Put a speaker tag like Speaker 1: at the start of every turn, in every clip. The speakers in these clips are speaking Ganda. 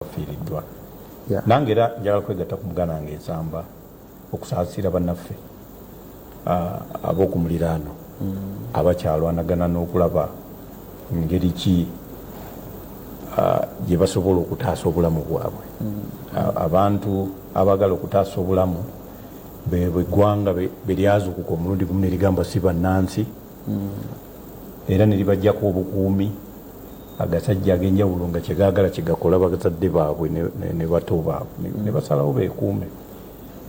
Speaker 1: fiiriddwa. Nange era njagala kwegatta ku Muganda nga ensamba okusaasira bannaffe ab'oku muliraano abakyalwanagana n'okulaba ngeri ki gye basobola okutaasa obulamu bwabwe. Abantu abagala okutaasa obulamu bweggwanga beryazuukuka omulundi gumu ne ligamba si bannansi era ne libajjako obukuumi agasajja ag'enjawulo nga kyegaagala kyegakola bazadde baabwe ne bato baabwe ne basalawo beekuume.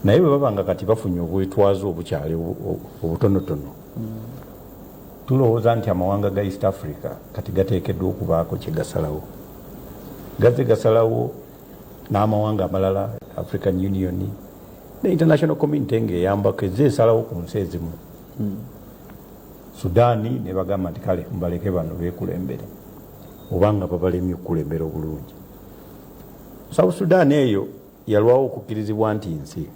Speaker 1: Naye bwe baba nga kati bafunye obwetwazo obukyali obutonotono, tulowooza nti amawanga ga East Africa kati gateekeddwa okubaako kye gasalawo. Gazze gasalawo n'amawanga amalala, African Union ne international community ng'eyambako ezze esalawo ku nsi ezimu. Sudaani ne bagamba nti kale mbaleke bano beekulembere obanga babalemye okukulembera obulungi. South Sudan eyo yalwawo okukkirizibwa nti nsi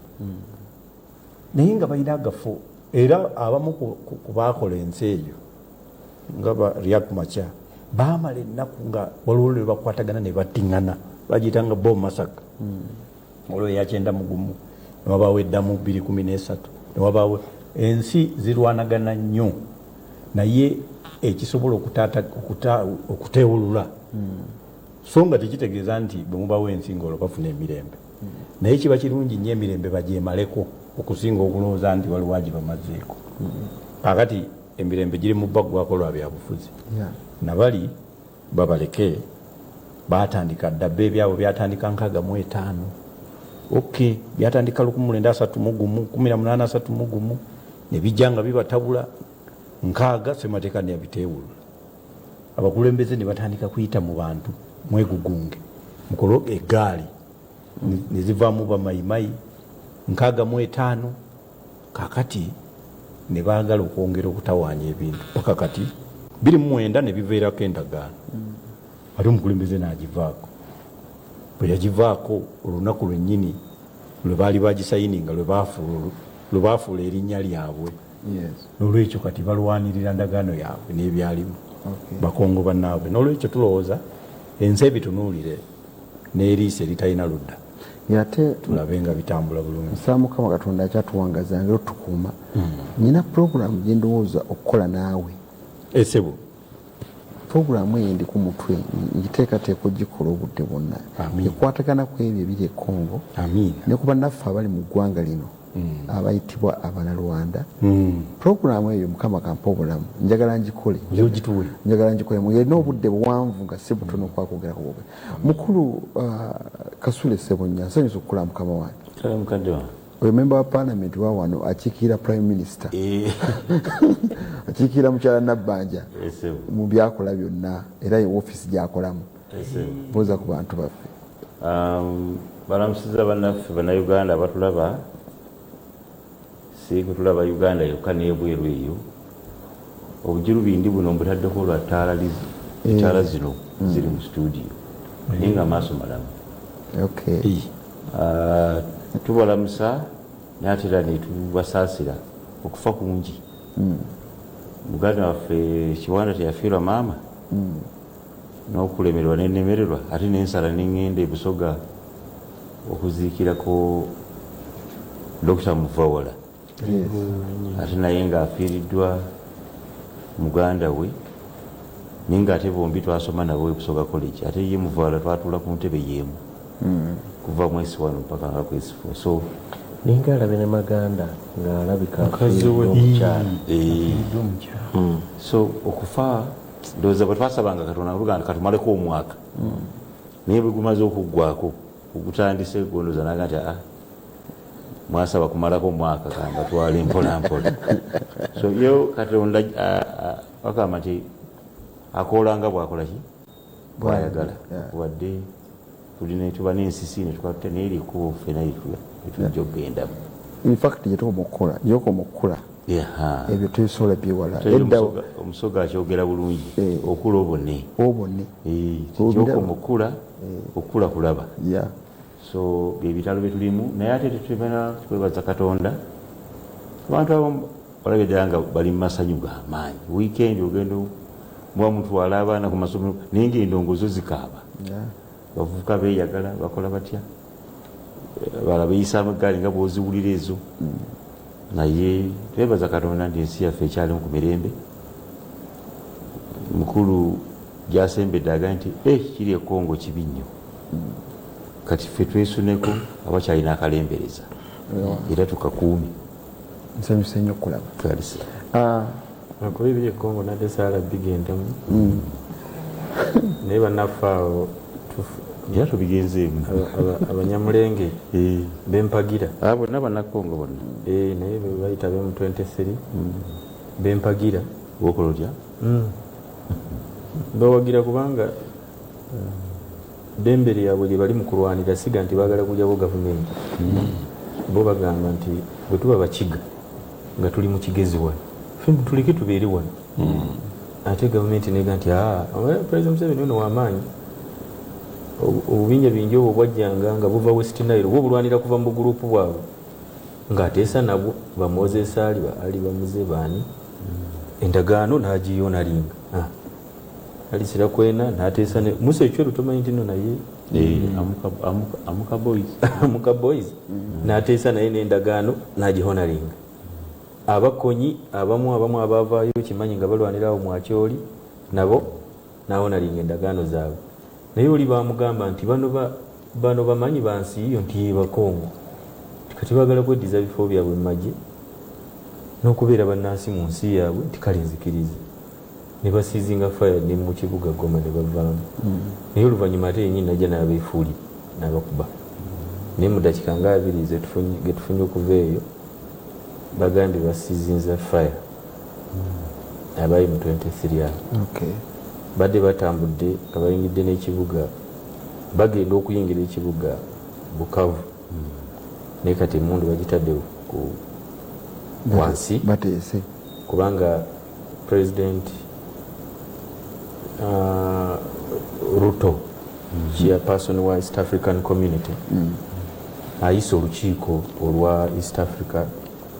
Speaker 1: naye nga balina agafo era abamu ku baakola ensi eyo nga ba Riek Machar baamala ennaku nga waliwo lwe bakwatagana ne battiŋŋana bagiyita nga Bob Masaka olwo eyakyenda mu gumu ne wabaawo eddamu 2013 ne wabaawo ensi zirwanagana nnyo naye ekisobola okuteewulula so nga tekitegeeza nti bwe mubawo ensi ng'olwo bafuna emirembe naye kiba kirungi nnyo emirembe bagyemaleko okusinga okulowooza nti waliwo agibamazeeko. Kakati emirembe giri mu baggwako lwa byabufuzi nabali babaleke baatandika ddabba ebyabwe byatandika 65 okay byatandika 1931 1831 ne bijja nga bibatabula 6 Ssemateeka ne yabiteewulula. Abakulembeze ne batandika kuyita mu bantu mwegugunge mukolo eggaali ne zivaamu bamayimayi 65 kakati ne baagala okwongera okutawaanya ebintu paka kati 29 ne biveerako endagaano ate omukulembeze n'agivaako. Bwe yagivaako olunaku lwennyini lwe baali bagisayininga lwe baafuula erinnya lyabwe n'olwekyo kati balwanirira ndagaano yaabwe n'ebyalimu bakongo bannaabwe. N'olwekyo tulowooza ensi ebitunuulire n'eriisa eritalina ludda tulabe nga bitambula bulungi.
Speaker 2: Nsaba Mukama Katonda akyatuwangaza ngero tukuuma. Nina puroguramu gye ndowooza okukola naawe.
Speaker 1: Esebo
Speaker 2: puroguramu eyo ndi ku mutwe ngiteekateeka ogikola obudde bwonna ekwatagana ku ebyo ebiri e Congo ne ku bannaffe abali mu ggwanga lino abayitibwa Abanalwanda. Puroguramu eyo Mukama kampa obulamu njagala ngikole mulina obudde buwanvu nga si butono kwakwogerako bwogera. Mukulu Kasule Ssebonnya nsanyusa okukola mukama wange oyo memba wa parliament wa wano akiikirira prime minister akiikirira mukyala Nabbanja mu byakola byonna era ye woofiisi gyakolamu buuza ku bantu baffe.
Speaker 3: Balamusiza bannaffe bannayuganda abatulaba si kutulaba Uganda yokka n'ebweru eyo obujirubindi buno mbutaddeko olwa ttaala zino ziri mu studio naye nga maaso malamu. Tubalamusa n'ate era netubasaasira okufa kungi. Muganda waffe Kiwanda teyafiirwa maama n'okulemererwa n'ennemererwa ate n'ensala n'eŋŋenda e Busoga okuziikirako Dr. Muvawala ate naye ng'afiiriddwa muganda we naye ng'ate bombi twasoma nabo e Busoga College ate ye Muvawala twatuula ku ntebe y'emu kuva mwezi 1 mpaka nga kwezi 4 so
Speaker 4: ninga alabe ne Maganda ng'alabika omukyala
Speaker 3: so okufa ndowooza bwe twasabanga Katonda oluganda katumaleko omwaka naye bwe gumaze okuggwako ogutandise gondoza naga nti mwasaba kumalako omwaka kamba twale mpolampola so yo Katonda wakama nti akoolanga bwakolaki bwayagala wadde tuba n'ensisi ne tukwata n'eri ekkubo ffena etujja okgendamu.
Speaker 2: In fact yokoma okukola ebyo tubisobola byewala
Speaker 3: omusoga akyogera bulungi okula obone kyokoma okula kulaba so byebitalo byetulimu naye ate tetubana kwebaza Katonda abantu abamu olabye ddala nga bali mu masanyu g'amaanyi weekend ogenda muba mutwala abaana ku masomero naye ng'endongozo zikaaba bavubuka beeyagala bakola batya bala beyisa amagaali nga bwoziwulira ezo naye twebaza Katonda nti ensi yaffe ekyalimu ku mirembe. Mukulu gyasembedde aga nti kiri e Congo kibi nnyo kati ffe twesuneko abakyalina akalembereza era tukakuumi.
Speaker 2: Nsanyuse nnyo okulaba
Speaker 4: kuba ebiri e Congo nadde saala bigendamu naye bannaffe awo
Speaker 3: era tubigenzeemu
Speaker 4: abanyamulenge bempagira
Speaker 3: bonna bannakongo bonna
Speaker 4: naye bayita bemu 23 bempagira
Speaker 3: wokola otya
Speaker 4: bawagira kubanga ddembe lyabwe lye bali mu kulwanira siga nti baagala kulyawo gavumenti bo bagamba nti bwe tuba bakiga nga tuli mu kigezi wano ffe tuleke tubeere wano ate gavumenti nega nti President Museveni ono w'amaanyi obubinja bingi obwo bwajjanga nga buva West Nile bwo bulwanira kuva mu bugurupu bwabwe ng'ateesa nabwo bamozesi ali bamuze baani endagaano n'agiyoonalinga alisira kwena n'ateesa musa ekyo lutomanyi nti no naye amuka boys n'ateesa naye n'endagaano n'agihonalinga. Abakonyi abamu abavaayo kimanyi nga balwanira awo mwakyoli nabo nahonalinga endagaano zaabwe naye oli bamugamba nti bano bamanyi bansi iyo nti yebakongo kati baagala kweddiza bifo byabwe mumagye n'okubeera bannansi mu nsi yaabwe nti kale nzikirize ne basiizinga fire ne mu kibuga Goma ne bavaamu naye oluvannyuma ate yennyini najja n'abeefuuli n'abakuba naye mu dakiika nga 2 getufunye okuva eyo bagambye basiizinza fire abayi mu 23 awo badde batambudde nga bayingidde n'ekibuga bagenda okuyingira ekibuga Bukavu naye kati emundu bagitadde wansi
Speaker 2: bateese
Speaker 4: kubanga President Ruto chairperson wa East African Community ayise olukiiko olwa East Africa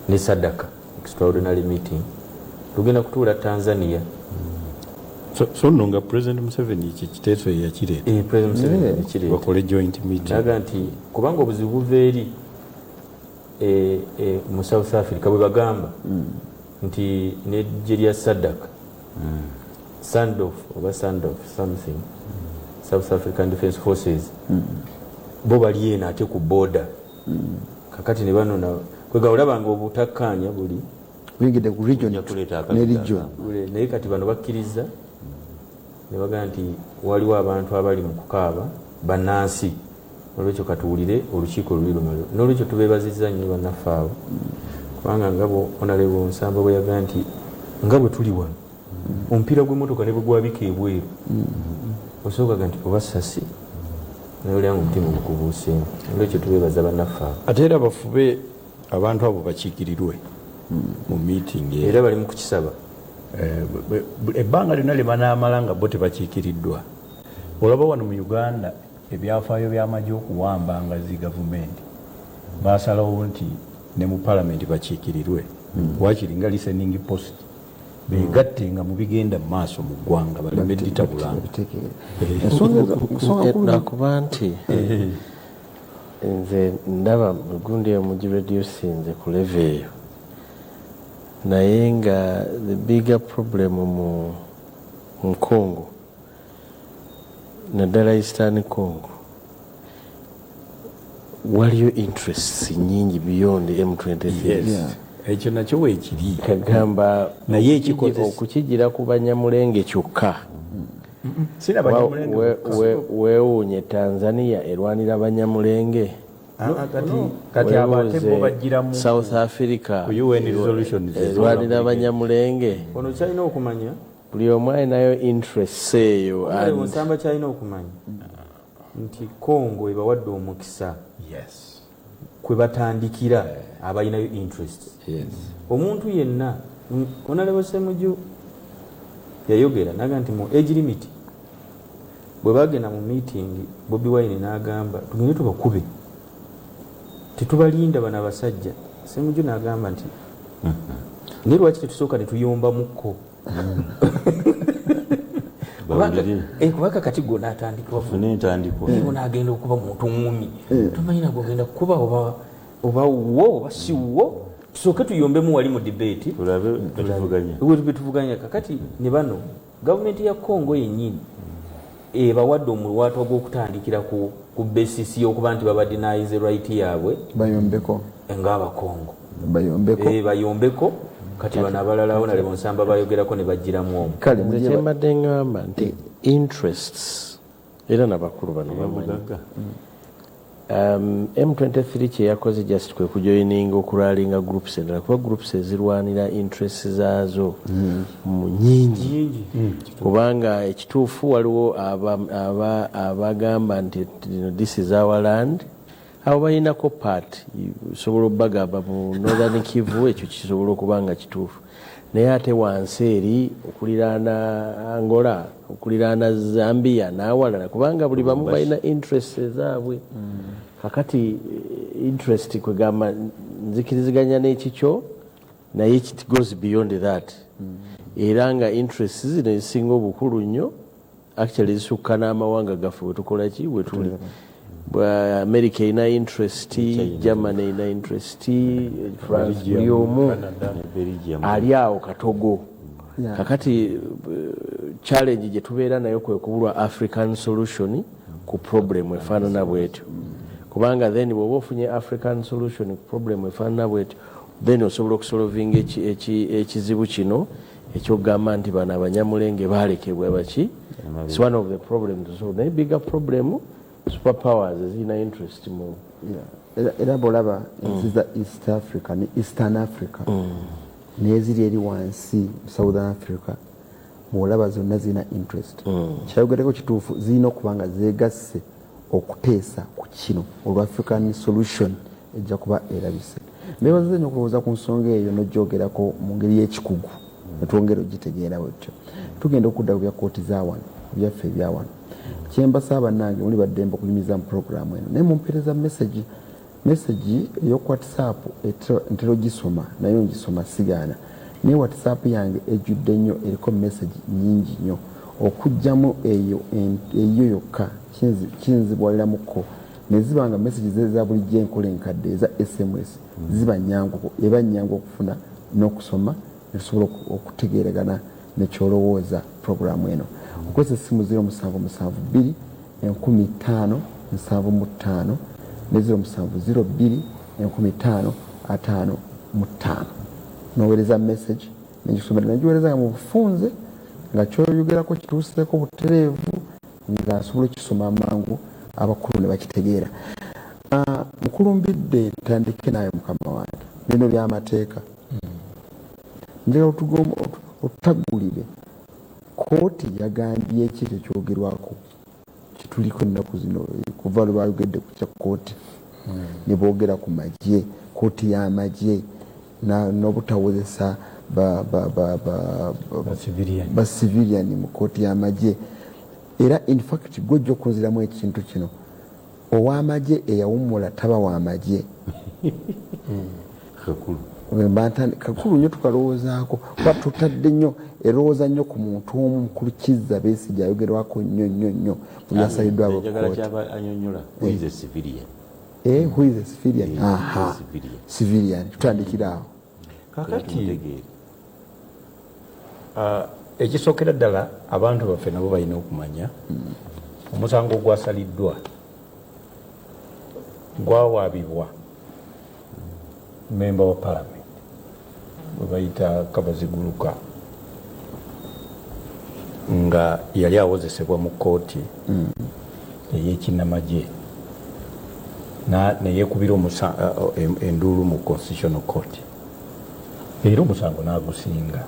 Speaker 4: ne Sadaka extraordinary meeting lugenda kutuula Tanzania.
Speaker 1: So nno nga President Museveni kiteeso yakireeta
Speaker 4: President Museveni yakireeta
Speaker 1: bakole joint meeting
Speaker 4: naga nti kubanga obuzibu buva eri mu South Africa bwe bagamba nti n'eggye lya Sadaka Sandoff something South African Defence Forces bo bali eno ate ku border kakati ne banona kwega olabanga obutakkaanya buli
Speaker 2: bingidde ku region ne region
Speaker 4: naye kati bano bakkiriza ne bagamba nti waliwo abantu abali mu kukaaba bannansi olwekyo katuwulire olukiiko luli lumalo n'olwekyo tubeebazizza nnyo bannaffe abo kubanga nga Honorable Nsamba bwe yagamba nti nga bwe tuli wano omupiira gw'emmotoka ne bwe gwabika ebweru osookaga nti oba sasi naye olyanga omutima gukubuuseemu olwekyo tubeebaza bannaffe abo
Speaker 1: ate era bafube abantu abo bakiikirirwe mu meeting
Speaker 4: era bali mu kukisaba
Speaker 1: ebbanga lyonna lye banaamala nga bo tebakiikiriddwa. Olaba wano mu Uganda ebyafaayo by'amagye okuwamba nga zi gavumenti baasalawo nti ne mu palamenti bakiikirirwe wakiri nga listening post beegatte nga mu bigenda mu maaso mu ggwanga baleme ditabulanga
Speaker 4: nakuba nti nze ndaba gundi emugi reducinze ku leve eyo naye nga the bigger problem mu Congo naddala Eastern Congo waliyo interests nyingi beyond M23
Speaker 1: ekyo nakyo weekiri
Speaker 4: kagamba
Speaker 1: naye ekikozesa
Speaker 4: okukigira ku Banyamulenge kyokka weewuunye Tanzania erwanira Banyamulenge
Speaker 1: kati abate bo bajiramu
Speaker 4: South Africa
Speaker 1: UN resolution
Speaker 4: erwanira Banyamulenge
Speaker 5: ono kyalina okumanya
Speaker 4: buli omu alinayo interest eyo
Speaker 5: Nsamba kyalina okumanya nti Congo ebawadde omukisa kwe batandikira abalinayo interest omuntu yenna Honorable Ssemujju yayogera naga nti mu age limit bwe bagenda mu meeting Bobi Wine n'agamba tugende tubakube tetubalinda bana basajja Ssemujju n'agamba nti ne lwaki tetusooka ne tuyomba mukko kubanga kati gona atandikwa
Speaker 3: nagenda
Speaker 5: okuba muntu ngumi tomanyina gogenda kuba oba wo oba si wo tusooke tuyombemu wali mu debate betuvuganya kakati ne bano gavumenti ya Congo yennyini bawadde omulwato ogw'okutandikira ku basis y'okuba nti babadinayize right yaabwe
Speaker 2: bayombeko
Speaker 5: ng'abakongo
Speaker 2: bayombeko
Speaker 5: kati bano abalalawo nale bonsamba bayogerako ne bajjiramu omu
Speaker 6: nze kyembadde ngamba nti interests era nabakulu bano bamanyi M23 kyeyakoze just kwe kujoininga okulalinga groups endala kuba groups ezirwanira interests zaazo mu nyingi kubanga ekituufu waliwo abagamba nti this is our land abo balinako part sobola obagamba mu Northern Kivu ekyo kisobola okuba nga kituufu naye ate wansi eri okuliraana Angola okuliraana Zambia n'awalala kubanga buli bamu balina interest ezaabwe kakati interest kwegamba nzikiriziganya n'ekikyo naye it goes beyond that era nga interest zino ezisinga obukulu nnyo actually zisukka n'amawanga gaffe wetukola ki wetuli America ina interest, Germany ina interest, France buli omu ali awo katogo kakati challenge gye tubeera nayo kwe kubulwa African solution ku problem efaanana bwetyo kubanga then bw'oba ofunye African solution ku problem efaanana bwetyo then osobola okusolvinga ekizibu kino ekyokugamba nti bano abanyamulenge baalekebwa baki it's one of the problems to solve. The bigger problem superpowers ezina interest mu
Speaker 2: era bwolaba ensi za East Africa ne Eastern Africa neziri eri wansi Southern Africa bwolaba zonna zina interest kyayogereko kituufu zirina okuba nga zeegasse okuteesa ku kino olwa African solution ejja kuba erabise nebaze nnyo okulowooza ku nsonga eyo nojjogerako mu ngeri y'ekikugu netwongera ogitegeera bwetyo tugenda okudda ku bya kooti za wano byaffe ebya wano kyembasa bannange muli baddembe okunyumiza mu programu eno naye mumpeereza message ey'oku WhatsApp ntera gisoma naye ngisoma sigaana naye WhatsApp yange ejjudde nnyo eriko message nyingi nnyo okugjamu eyo yokka kinzibwaliramuko ne ziba nga message za bulijjo enkola enkadde eza SMS ziba nnyangu eba nnyangu okufuna n'okusoma netusobola okutegeeragana nekyolowooza programu eno okozesa essimu 0772 15 75 ne 0702 15 55 noweereza message negisomera nagiweereza nga mu bufunze nga kyoyogerako kituusireko butereevu ng'asobola okisoma amangu abakulu ne bakitegeera. Nkulumbidde ntandike naye mukama wange bino by'amateeka njagala otutaggulire kooti yagambye ki ekyogerwako kituliko ennaku zino kuva lwe bayogedde ku kya kooti ne boogera ku magye kooti y'amagye n'obutawozesa basivilian mu kooti y'amagye era in fact gwojja okunziramu ekintu kino ow'amagye eyawummula taba w'amagye kakulu nnyo tukalowoozaako kuba tutadde nnyo erowooza nnyo ku muntu omu mukulu Kizza Besigye ayogerwako nnyo mu byasaliddwa
Speaker 3: who is a civilian
Speaker 2: civilian tutandikira awo
Speaker 1: kakati ekisookera ddala abantu baffe nabo balina okumanya omusango gwasaliddwa gwawaabibwa memba wa parliament bwe bayita Kabaziguluka nga yali awozesebwa mu kooti ey'ekinnamagye neyekubira enduulu mu constitutional court era omusango n'agusinga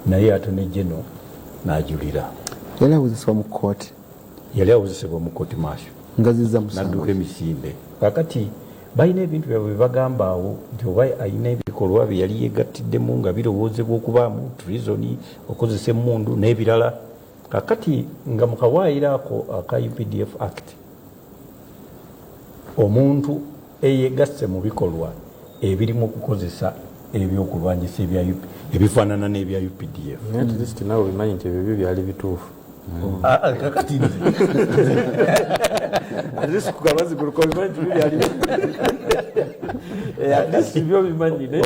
Speaker 1: naye ate ne Jeno n'ajulira.
Speaker 2: Yali awozesebwa mu kooti
Speaker 1: masho
Speaker 2: ngaziza musango
Speaker 1: nadduka emisinde kakati balina ebintu byabwe bagamba awo nti oba alina ebikolwa bye yali yegattiddemu nga birowoozebwa okubaamu treason okozesa emmundu n'ebirala kakati nga mukawaayiro ako aka UPDF Act omuntu eyegasse mu bikolwa ebirimu okukozesa ebyokulwanyisa ebifaanana n'ebya UPDF
Speaker 5: nawe bimanyi nti ebyo byali bituufu
Speaker 1: kakati
Speaker 5: atleast kugabazi kuliko bimanyi byali atleast byo bimanyi ne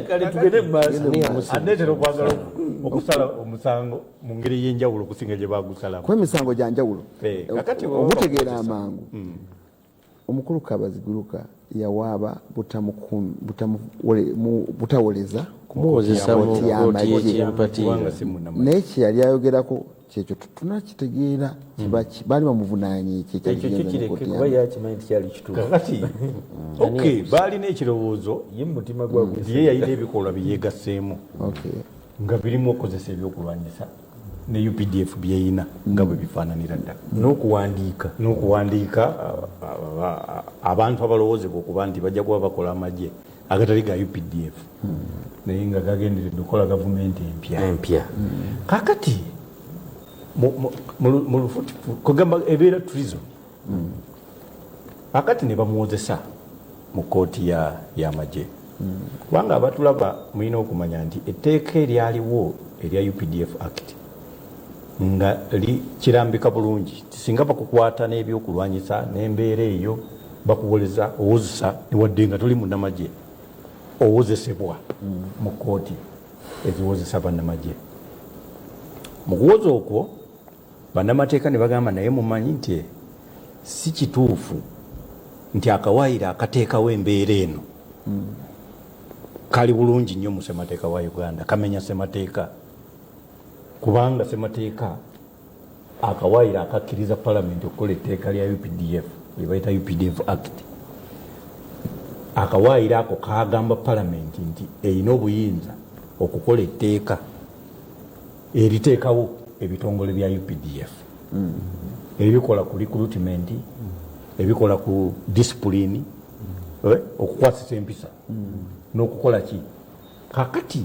Speaker 5: kale tugende maaso
Speaker 1: anetera okwagala okusala omusango mu ngeri y'enjawulo okusinga gye bagusalamu
Speaker 2: kuba emisango gya njawulo
Speaker 1: kakati
Speaker 2: obutegeera amangu omukulu Kabaziguruka yawaaba butawoleza
Speaker 6: kumuwozesa mu kkooti y'ekimpatiira
Speaker 2: naye kye yali ayogerako kyekyo tunakitegeera baali bamuvunaanye
Speaker 5: ekyo kireke kuba yakimanyi tikyali kituufu
Speaker 1: kakati baalina ekirowoozo
Speaker 5: ye mutima gwa
Speaker 1: ye yalina ebikolwa byeyegaseemu nga birimu okukozesa ebyokulwanyisa ne UPDF byeyina nga bwe bifaananira ddala n'okuwandiika abantu abalowoozebwa okuba nti bajja kuba bakola amagye agatali ga UPDF naye nga gagenderedde okukola gavumenti empya kakati kugamba ebeera tourism kakati ne bamuwozesa mu kooti y'amagye kubanga abatulaba mulina okumanya nti etteeka eryaliwo erya UPDF Act nga kirambika bulungi singa bakukwata n'ebyokulwanyisa n'embeera eyo bakuwoleza owozesa newadde nga toli munnamagye owozesebwa mu kooti eziwozesa bannamagye mu kuwoza okwo bannamateeka ne bagamba naye mumanyi nti si kituufu nti akawaayiro akateekawo embeera eno kali bulungi nnyo mu ssemateeka wa Uganda kamenya ssemateeka kubanga ssemateeka akawaayiro akakkiriza palamenti okukola etteeka lya UPDF lye bayita UPDF Act akawaayiro ako kagamba palamenti nti erina obuyinza okukola etteeka eriteekawo ebitongole bya UPDF ebikola ku recruitment ebikola ku discipline okukwasisa empisa n'okukola ki kakati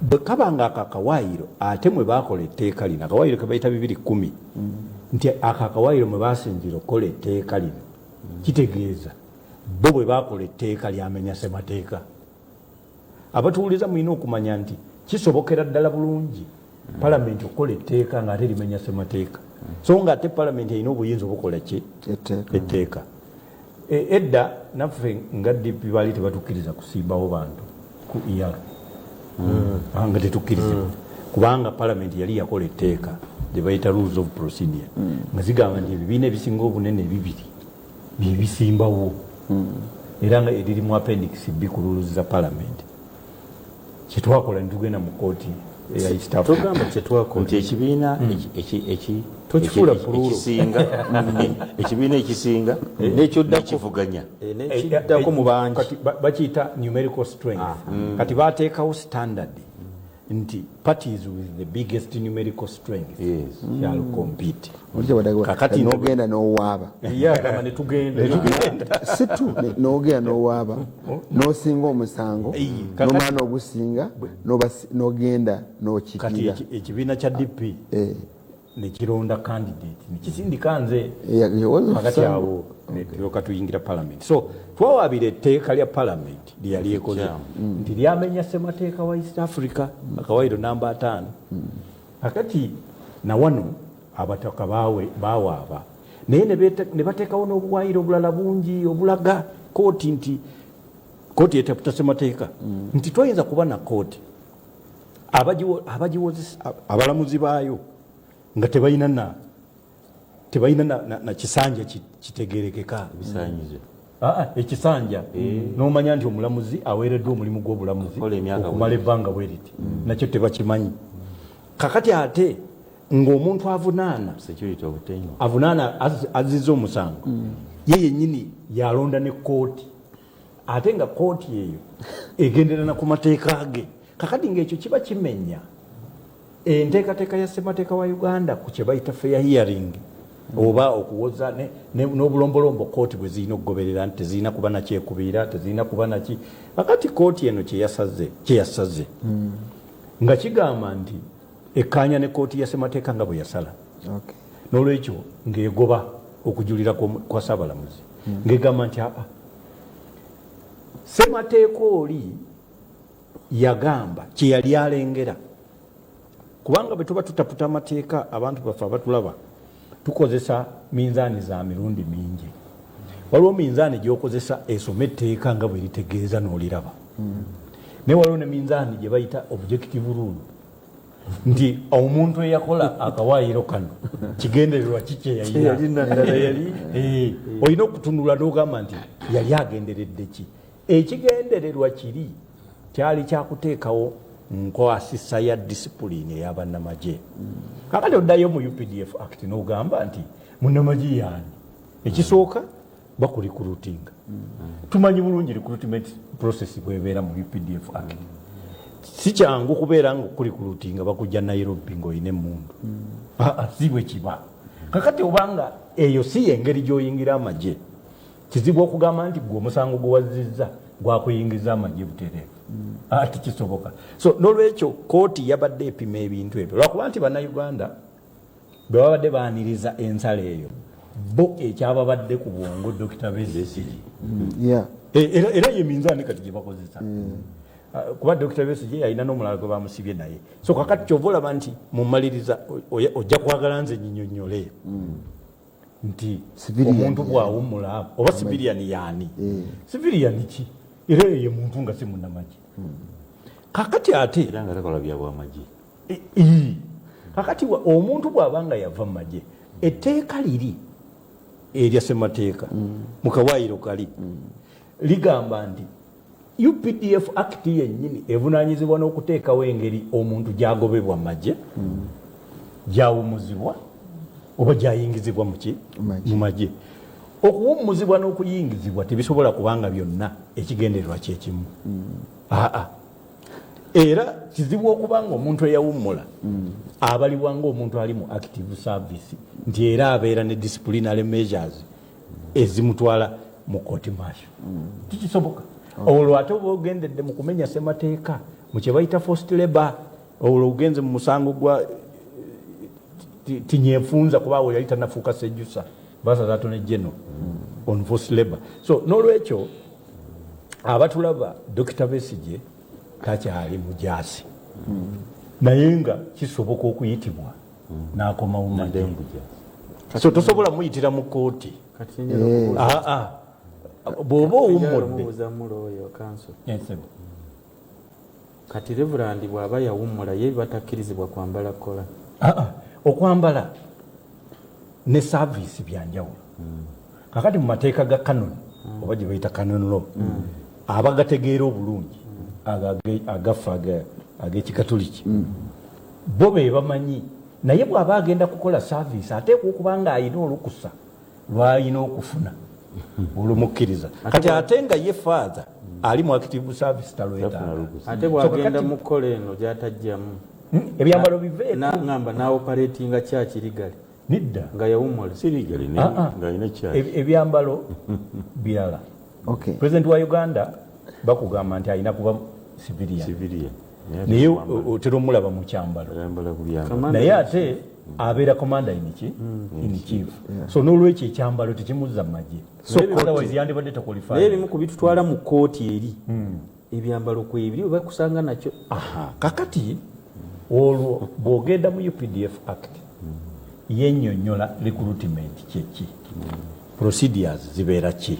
Speaker 1: bwe kabanga akakawaayiro ate mwe bakola etteeka lino akawaayiro ke bayita 210 nti akakawaayiro mwe basinzira okukola etteeka lino kitegeeza bo bwe bakola etteeka lyamenya ssemateeka abatuwuliza mulina okumanya nti kisobokera ddala bulungi palamenti okukola etteeka ng'ate limenya ssemateeka so nga ate palamenti erina obuyinza obukola ki etteeka edda naffe nga DP baali tebatukkiriza kusimbawo bantu ku ER nga tetukkiriza kubanga palamenti yali yakola etteeka lye bayita rules of procedure nga zigamba nti ebibiina ebisinga obunene bibiri byebisimbawo era nga eriri mu appendix B ku rules za palamenti kyetwakola nitugenda mu kooti eya East Africa
Speaker 5: tugamba kyetwakola
Speaker 3: nti ekibiina ekisinga nekivuganya
Speaker 5: nekiddako mu bangi
Speaker 1: kati bakiyita numerical strength kati bateekawo standard nti parties with the biggest numerical strength shall compete
Speaker 2: kakati nogenda nowaaba
Speaker 5: yagamba netugenda
Speaker 2: situ nogenda nowaaba nosinga omusango nomwana ogusinga nogenda nokikira
Speaker 1: kati ekibiina kya DP nekironda candidate nekisindika nze akati awo netulyoka tuyingira palamenti so twawabira etteeka lya palamenti lyeyali ekoze nti lyamenya ssemateeka wa East Africa akawaayiro namba 5 akati nawano abataka bawaaba naye ne bateekawo n'obuwaayiro obulala bungi obulaga kooti nti kooti etaputa ssemateeka nti twayinza kuba na kooti abagiwozesa abalamuzi baayo nga tebalina na kisanja kitegerekeka ekisanja nomanya nti omulamuzi aweereddwa omulimu gw'obulamuzi okumala ebbanga bwe riti nakyo tebakimanyi kakati ate ng'omuntu avunaana azizza omusango ye yennyini yalonda ne kooti ate nga kooti eyo egenderana ku mateeka ge kakati ng'ekyo kiba kimenya enteekateeka ya ssemateeka wa Uganda ku kye bayita fair hearing oba okuwoza n'obulombolombo kooti bwe zirina okugoberera nti tezirina kuba nakyekubiira tezirina kuba naki kakati kooti eno kyeyasaze nga kigamba nti ekkaanya ne kooti ya ssemateeka nga bwe yasala n'olwekyo ng'egoba okujulira kwa ssaabalamuzi ng'egamba nti ssemateeka oli yagamba kye yali alengera kubanga bwe tuba tutaputa amateeka abantu baffe abatulaba tukozesa minzaani za mirundi mingi. Waliwo minzaani gyokozesa esoma etteeka nga bwe litegeeza n'oliraba, naye waliwo ne minzaani gye bayita objective rule, nti omuntu eyakola akawaayiro kano kigendererwa kikyeyayali olina okutunula n'ogamba nti yali agenderedde ki. Ekigendererwa kiri kyali kyakuteekawo nkwasisa ya disipulini ey'abannamagye. Kakati oddayo mu UPDF Act n'ogamba nti munnamagye yaani. Ekisooka bakurikulutinga. Tumanyi bulungi recruitment process bwebeera mu UPDF Act. Si kyangu kubeera nga okurikulutinga bakujja Nairobi ng'olina emmundu. Si bwe kiba. Kakati obanga eyo si y'engeri gy'oyingira amagye, kizibu okugamba nti gwe omusango gwe wazzizza gwakuyingiza amagye butereevu. Tikisoboka. So n'olwekyo kooti yabadde epima ebintu ebyo lwakuba nti bannayuganda bwe babadde baaniriza ensala eyo bo ekyababadde ku bwongo Dr. Besigye era ye minzaani kati gye bakozesa kuba Dr. Besigye yalina n'omulala gwe bamusibye naye. So kakati kyova olaba nti mumaliriza ojja kwagala nze nyinyonnyole nti omuntu bw'awummula oba siviriyani yaani siviriyani ki era ye muntu nga si munnamagye. Kakati ate
Speaker 3: era nga takola bya bwamagye.
Speaker 1: Kakati omuntu bw'abanga yava mu magye etteeka liri erya ssemateeka mu kawaayiro kali ligamba nti UPDF Act yennyini evunaanyizibwa n'okuteekawo engeri omuntu gy'agobebwa mu magye, gy'awummuzibwa oba gy'ayingizibwa mu magye. Okuwummuzibwa n'okuyingizibwa tebisobola kubanga byonna ekigendererwa kyekimu. Era kizibu okubanga omuntu eyawummula abalibwa ng'omuntu ali mu active service nti era abeera ne disciplinary measures ezimutwala mu court martial. Tikisoboka. Olwo ate oba ogendedde mu kumenya ssemateeka mu kye bayita forced labor, olwo ogenze mu musango gwa tinyefunza kuba awo yali tanafuuka sejjusa basazato ne general on forced labor. So n'olwekyo abatulaba Dr. Besigye takyali mujaasi naye nga kisoboka okuyitibwa n'akomawo mu magye. So tosobola muyitira mu kooti bw'oba owummudde.
Speaker 5: Kati Reverand bw'aba yawummula ye batakkirizibwa kwambala kola.
Speaker 1: Okwambala ne service byanjawulo. Kakati mu mateeka ga canon oba gye bayita canon law abagategeera obulungi agafa ag'ekikatoliki bo be bamanyi, naye bw'aba agenda kukola service ateekwa okuba nga alina olukusa lw'alina okufuna olumukkiriza. Kati ate nga ye father ali mu active service talwetaaga.
Speaker 5: Ate bw'agenda mu kola eno gy'atajjamu
Speaker 1: ebyambalo bive
Speaker 5: ngamba n'operatinga kyakirigale
Speaker 1: nidda
Speaker 5: nga yawummula
Speaker 3: sirigale ng'alina kyaki
Speaker 1: ebyambalo birala. President wa Uganda bakugamba nti alina kuba civilian naye otera omulaba mu kyambalo naye ate abeera commander in chief. So n'olwekyo ekyambalo tekimuzza mu magye. Otherwise yandibadde takwalifayo.
Speaker 5: Naye ebimu ku bitutwala mu kooti eri ebyambalo kwebiri oba kusanga nakyo.
Speaker 1: Kakati olwo bw'ogenda mu UPDF Act yennyonnyola recruitment kyeki, procedures zibeera ki.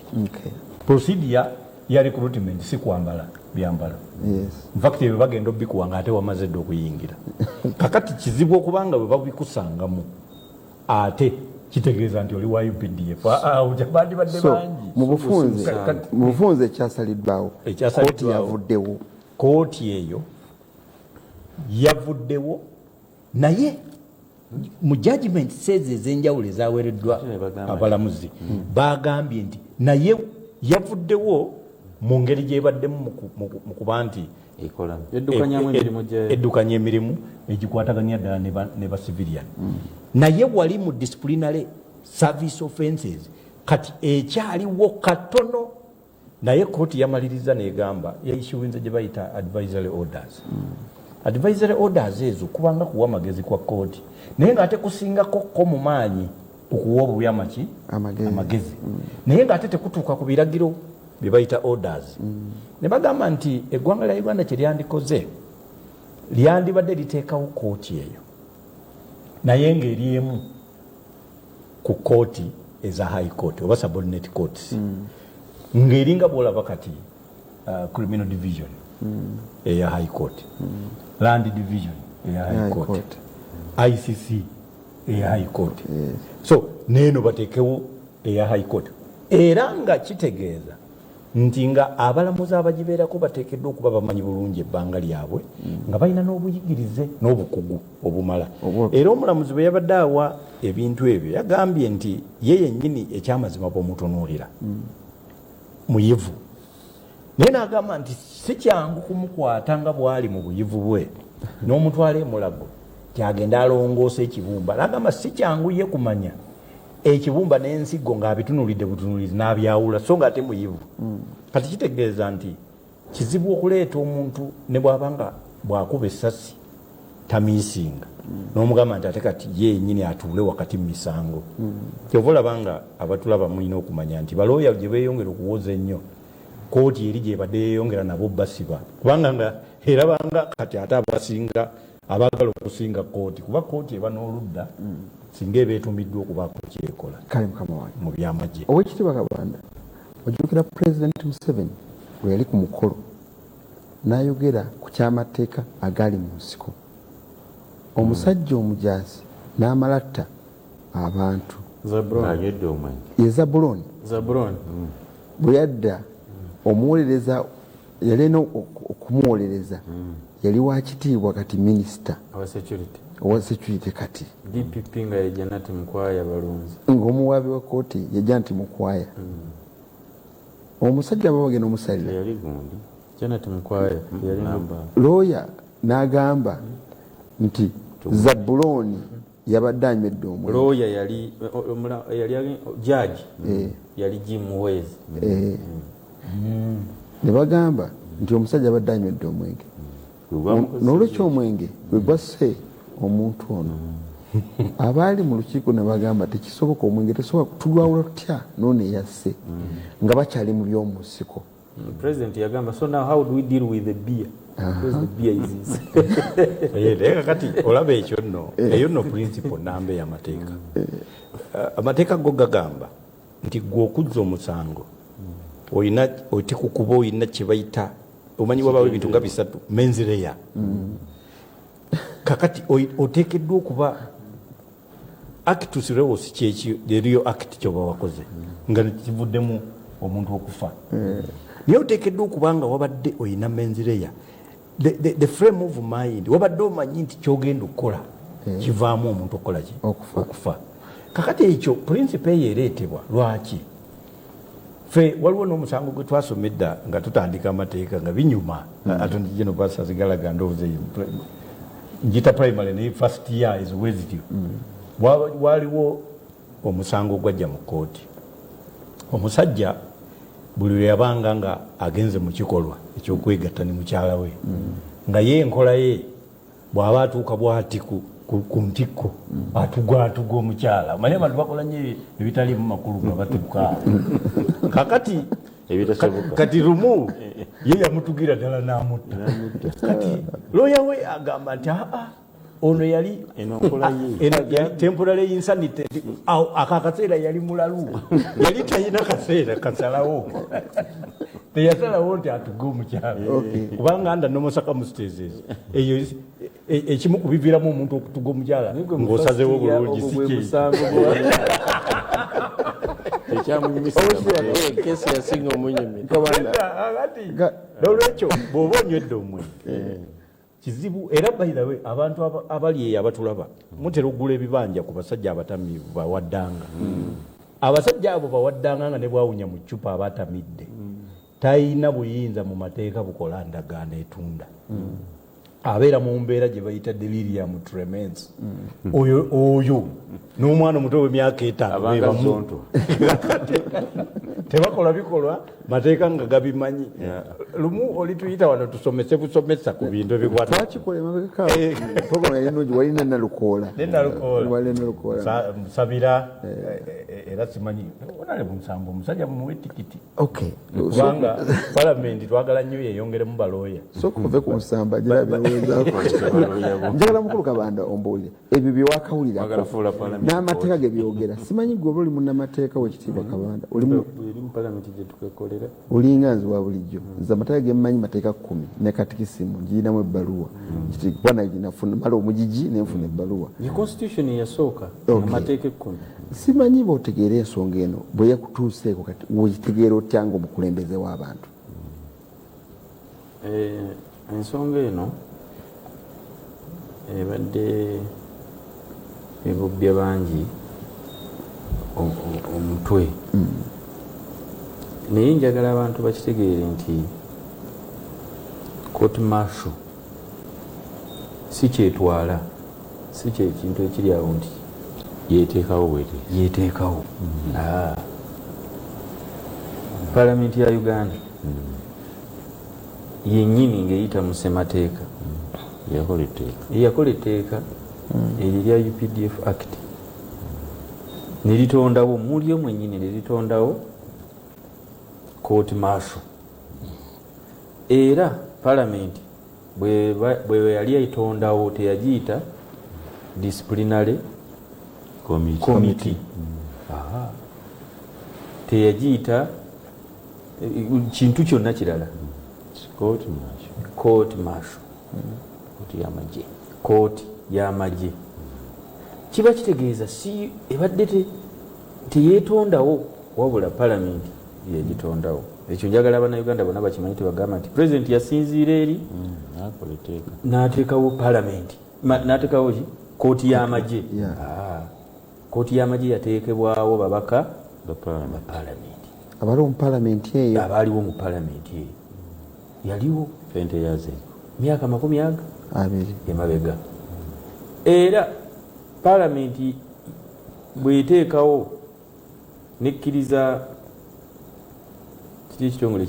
Speaker 1: Procedure ya recruitment si kwambala byambalo. In fact ebyo bagenda obikuwa nga ate wamaze dde okuyingira. Kakati kizibu okubanga bwe babikusangamu ate kitegeeza nti oli wa UPDF. Bandibadde bangi.
Speaker 2: Mu bufunze ekyasaliddwawo kooti yavuddewo.
Speaker 1: Kooti eyo yavuddewo naye mu judgment says ez'enjawulo ezaweereddwa abalamuzi bagambye nti naye yavuddewo mu ngeri gy'ebaddemu mu kuba nti eddukanya emirimu egikwataganya ddala ne ba civilian. Naye wali mu disciplinary service offences kati ekyaliwo katono, naye kooti yamaliriza negamba yaissuinze gye bayita advisory orders. Advisory orders ezo kubanga kuwa magezi kwa kooti naye nga ate kusingako ko mu maanyi okuwa obuyama ki amagezi naye nga ate tekutuuka ku biragiro bye bayita orders. Ne bagamba nti eggwanga lya Uganda kye lyandikoze lyandibadde liteekawo kooti eyo naye ng'eri emu ku kooti eza high court oba subordinate courts ng'eringa bwolaba kati criminal division eya high court land division eya high court ICC eya high court so neeno bateekewo eya high court era nga kitegeeza nti nga abalamuzi abagibeerako bateekeddwa okuba bamanyi bulungi ebbanga lyabwe nga balina n'obuyigirize n'obukugu obumala era omulamuzi bwe yabadde awa ebintu ebyo yagambye nti ye yennyini ekyamazima bw'omutunuulira muyivu naye n'agamba nti si kyangu kumukwata nga bw'ali mu buyivu bwe n'omutwala emulago kyagenda alongoosa ekibumba n'agamba si kyangu ye kumanya ekibumba n'ensigo ng'abitunuulidde butunuulizi n'abyawula so nga ate muyivu kati kitegeeza nti kizibu okuleeta omuntu ne bw'abanga bw'akuba essasi tamiisinga n'omugamba nti ate kati ye yennyini atuule wakati mu misango kyova olaba nga abatulaba mulina okumanya nti balooya gye beeyongera okuwoza ennyo kooti eri gyebadde yeeyongera nabo basiba kubanga nga erabanga kati ate abasinga abaagala okusinga kooti kuba kooti eba n'oludda singa eba etumiddwa okubaako kyekola
Speaker 2: kale mukama wange
Speaker 1: mu byamagye
Speaker 2: owekitiibwa Kabanda ojjukira pulezidenti Museveni bwe yali ku mukolo n'ayogera ku kyamateeka agali mu nsiko omusajja omujaasi n'amalatta abantu ye Zabuloni bwe yadda omuwolereza yalina okumuwolereza yali wakitiibwa kati minisita owa security kati
Speaker 5: DPP nga ye Janet Mukwaya balunzi
Speaker 2: ng'omuwaabi wa kooti ye Janet Mukwaya omusajja babagenda omusalira
Speaker 3: yali gundi
Speaker 5: Janet Mukwaya yali
Speaker 2: looya n'agamba nti Zabuloni yabadde anywedde omwenge
Speaker 5: looya yali judge yali Jim Muhwezi
Speaker 2: ne bagamba nti omusajja abadde anywedde omwenge n'olwekyo omwenge bwe gwasse omuntu ono abaali mu lukiiko ne bagamba tekisoboka omwenge tesobola tulwawula tutya noono eyasse nga bakyali mu by'omu nsiko
Speaker 5: president yagamba so now how do we deal with the beer because the beer is
Speaker 1: naye kati olaba ekyo nno eyo nno principle namba ey'amateeka amateeka go gagamba nti gwe okuzza omusango olina otikukuba olina kye bayita omanyi wabawo ebintu nga bisatu menzireya kakati oteekeddwa okuba actus reus kyeriyo act kyoba wakoze nga kivuddemu omuntu okufa naye oteekeddwa okuba nga wabadde olina menzireya the frame of mind wabadde omanyi nti kyogenda okukola kivaamu omuntu okukola ki okufa kakati ekyo principe eyo ereetebwa lwaki fe waliwo n'omusango gwe twasomedda nga tutandika amateeka nga binyuma attorney general versus Gallagher ndowooza njita primary naye first year is wisdom waliwo omusango gwajja mu kooti omusajja buli lwe yabanga nga agenze mu kikolwa ekyokwegatta ne mukyala we nga ye enkola ye bw'aba atuuka bw'ati ku ntikko atuga omukyala manye abantu bakola nnyo ebitali mu makulu nga batuuka kakati kati lumu ye yamutugira ddala n'amutta kati looya we agamba nti ono yali temporary insanity akaseera yali mulalu yali talina kaseera kasalawo teyasalawo nti atuge omukyala kubanga anda nomusaka mustezes eyo ekimu kubiviiramu omuntu okutuga omukyala ng'osazewo bulungi
Speaker 6: kesi yasinga omunyumi
Speaker 1: nolwekyo bw'oba onywedde omwenge kizibu era bayirawe abantu abali eyo abatulaba mutera okugula ebibanja ku basajja abatamiivu bawaddanga abasajja abo bawaddanga nga ne bwawunya mu ccupa abatamidde talina buyinza mu mateeka bukola ndagaano etunda abeera mu mbeera gye bayita delirium tremens oyo n'omwana omuto w'emyaka 5 tebakola bakola bikolwa mateeka nga gabimanyi lumu olituyita wano tusomese busomesa ku bintu ebikwata
Speaker 2: twakikola emabega program yalinogi walina nalukoola
Speaker 1: nsabira era simanyi onale musambo omusajja mumuwe tikiti
Speaker 2: okay
Speaker 1: kubanga palamenti twagala nnyo yeyongeremu balooya
Speaker 2: soka ove ku nsamba gira birowoozaako njagala mukulu Kabanda ombuulire ebyo byewakawulirako n'amateeka ge byogera simanyi gwe oba oli munnamateeka w'ekitiibwa Kabanda olinga nze wa bulijjo nze amateeka ge mmanyi mateeka 10 ne katikisimu ngirinamu ebbaluwa bwana ginafuna mala omugigi nenfuna ebbaluwa simanyi b'otegeera ensonga eno bwe yakutuuseeko kati wogitegeera otya nga omukulembeze w'abantu
Speaker 5: ensonga eno ebadde ebubbya bangi omutwe naye njagala abantu bakitegeere nti court martial si kyetwala si kyekintu ekiri awo nti yeteekawo palamenti ya Uganda yennyini ng'eyita mu ssemateeka yakola etteeka eryo lya UPDF Act neritondawo mulyo mwennyini neritondawo court martial era palamenti bwe yali ayitondawo teyagiyita disciplinary committee teyagiyita kintu kyonna kirala court martial kooti y'amagye kiba kitegeeza si ebadde teyeetondawo wabula palamenti yegitondawo ekyo njagala abannayuganda bonna bakimanyi tebagamba nti pulezidenti yasinziira eri n'ateekawo palamenti n'ateekawo ki kooti y'amagye kooti y'amagye yateekebwawo babaka ba palamenti
Speaker 2: abaliwo mu palamenti eyo
Speaker 5: abaaliwo mu palamenti eyo yaliwo fente yaze myaka 20 emabega era palamenti bweteekawo nekkiriza kiri ekitongole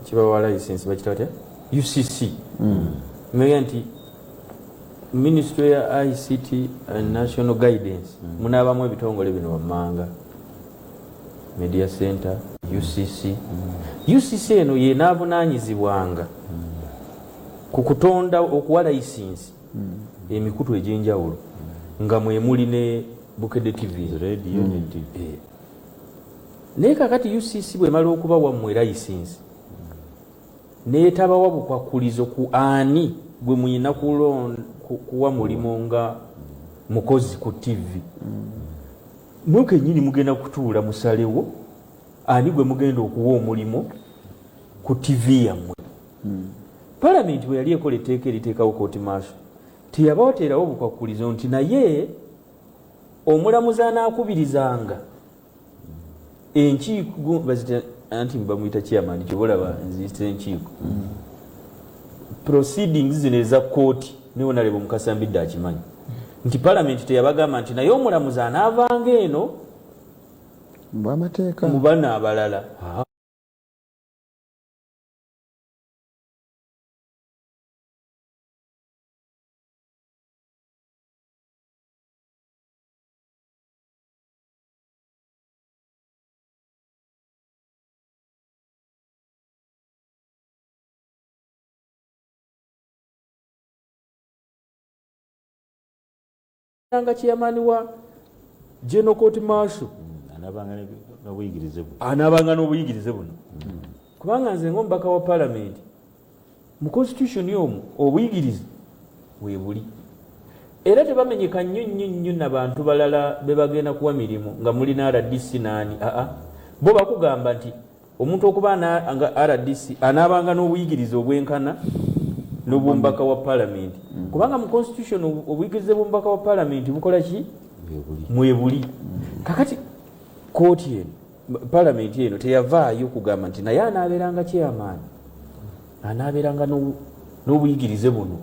Speaker 5: kibawa license bakita batya UCC mega nti Ministry ya ICT and National Guidance munaabamu ebitongole bino wammanga Media Center UCC eno yeenaavunaanyizibwanga ku kutonda okuwa license emikutu egy'enjawulo nga mwe muli ne Bukedde TV radio ne TV naye kakati UCC bwemala okuba wammwe license neetabawa bukwakulizo ku ani gwe muyina kuwa mulimo nga mukozi ku TV mwekenyini mugenda kutuula musalewo ani gwe mugenda okuwa omulimo ku TV yammwe palamenti bwe yali ekola etteeka eriteekawo kooti martial teyabawateerawo bukwakulizo nti naye omulamuzi anaakubirizanga enkiiko anti bamuyita chairman kyobolaba nziyita enkiiko proceedings zino eza kooti niwo naleba omukasambidde akimanyi nti palamenti teyabagamba nti naye omulamuzi anaavanga eno mu bana abalala nga chairman wa General Court Martial anaabanga n'obuyigirize buno kubanga nze ng'omubaka wa palamenti mu constitution y'omu obuyigirize weebuli era tebamenyeka nnyo n'abantu balala be bagenda kuwa mirimu nga mulina RDC naani bo bakugamba nti omuntu okuba nga RDC anaabanga n'obuyigirize obwenkana n'obwomubaka wa palamenti kubanga mu constitution obuyigirize bw'omubaka wa palamenti bukola ki mwebuli kakati kooti eno palamenti eno teyavaayo kugamba nti naye anaabeeranga kyamaani anaabeeranga n'obuyigirize buno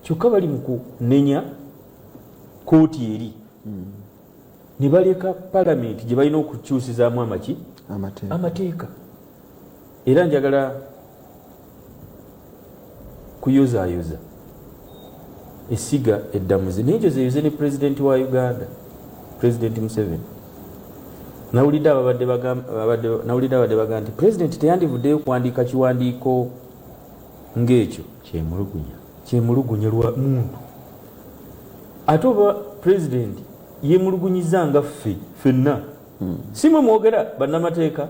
Speaker 5: kyokka bali mu kunenya kooti eri ne baleka palamenti gye balina okukyusizaamu amateeka. Era njagala kuyozaayoza essiga eddamuzi naye zeeyuze ne pulezidenti wa Uganda, pulezidenti Museveni. Nawulidde abadde baga nti pulezidenti teyandivuddeyo kuwandiika kiwandiiko ng'ekyo kyemulugunya lwa muntu. Ate oba pulezidenti yemulugunyiza nga ffenna si mwe mwogera bannamateeka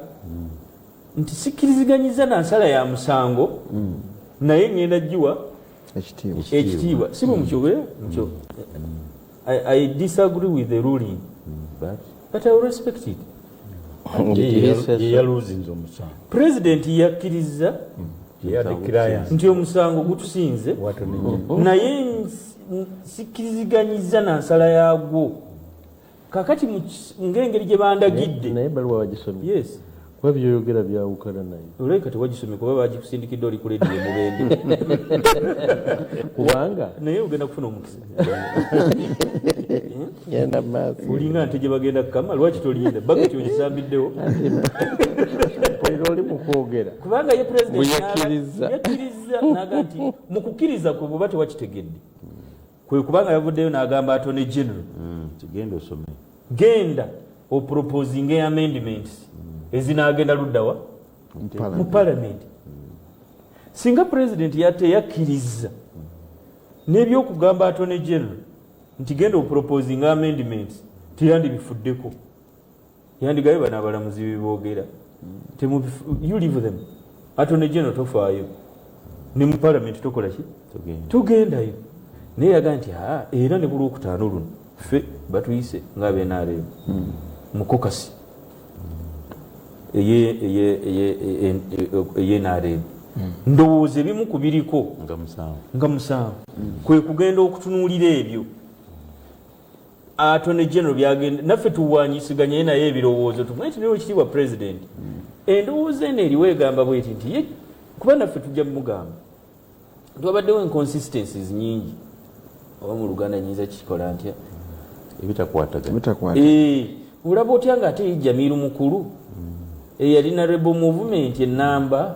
Speaker 5: nti sikkiriziganyiza na nsala ya musango naye ngenda giwa ekitiibwa si mwe mukyogera mukyo. I disagree with the ruling but I will respect it. Pulezidenti yakkiriza nti omusango gutusinze naye sikkiriziganyiza na nsala yaagwo. Kakati ng'engeri gye bandagidde
Speaker 6: naye baluwa wagisomye.
Speaker 5: Yes.
Speaker 6: Kuba byoyogera byawukana naye.
Speaker 5: Oleka tewagisomye kuba bagikusindikidde oli ku leediyo mubende.
Speaker 6: Kubanga
Speaker 5: naye ogenda kufuna omukisa.
Speaker 6: Yenda maaso.
Speaker 5: Olinga nte gye bagenda kukama lwaki tolinda bagati ogisambiddewo.
Speaker 6: Oli mu kwogera.
Speaker 5: Kubanga ye pulezidenti yakkiriza n'aga nti mu kukkiriza kwe bw'oba tewakitegedde. Kwe kubanga yavuddeyo n'agamba Attorney General genda opropozing amendments ezinaagenda luddawa mu palamenti. Singa pulezidenti yateyakkiriza n'ebyokugamba Attorney General nti genda opropozing amendments teyandibifuddeko, yandigayo bano abalamuzi beboogera you leave them. Attorney General tofaayo ne mu palamenti tokola ki tugendayo. Naye yaga nti era ne buli okutaano luno ffe batuyise ng'abenaareemu mu kokasi ey'enaareemu ndowooza ebimu ku biriko nga musanvu kwe kugenda okutunuulira ebyo Attorney General byagenda naffe tuwanyisiganye naye ebirowoozo tumwe tinero ekitiibwa pulezidenti endowooza eno eriwo egamba bweti nti ye kuba naffe tujja mugamba twabaddewo inconsistencies nyingi oba mu Luganda nyinza kikola ntya
Speaker 3: ebitakwatagana.
Speaker 5: Olaba otya ng'ate ye Jamiru mukulu eyalina rebel movement enamba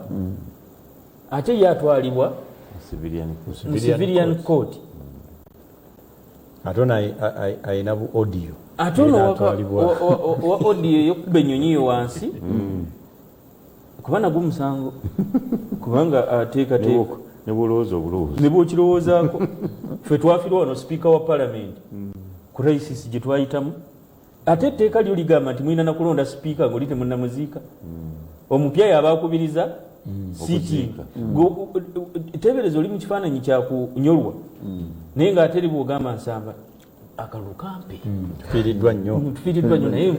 Speaker 5: ate yatwalibwa mu civilian court.
Speaker 1: Ate ayina bu audio
Speaker 5: ate ono wa audio yokuba ennyonyi yo wansi kuba nagwo musango kubanga ateekateeka ne bw'okirowoozaako ffe twafirwa wano sipiika wa palamenti ku crisis gye twayitamu ate etteeka lyo ligamba nti mulina nakulonda sipiika ng'oli temunnamuziika omupya yabaakubiriza sitinga teebereza oli mu kifaananyi kyakunyolwa naye ng'ate eri bw'ogamba nsamba akalulu kampe
Speaker 1: tufiiriddwa nnyo
Speaker 5: naye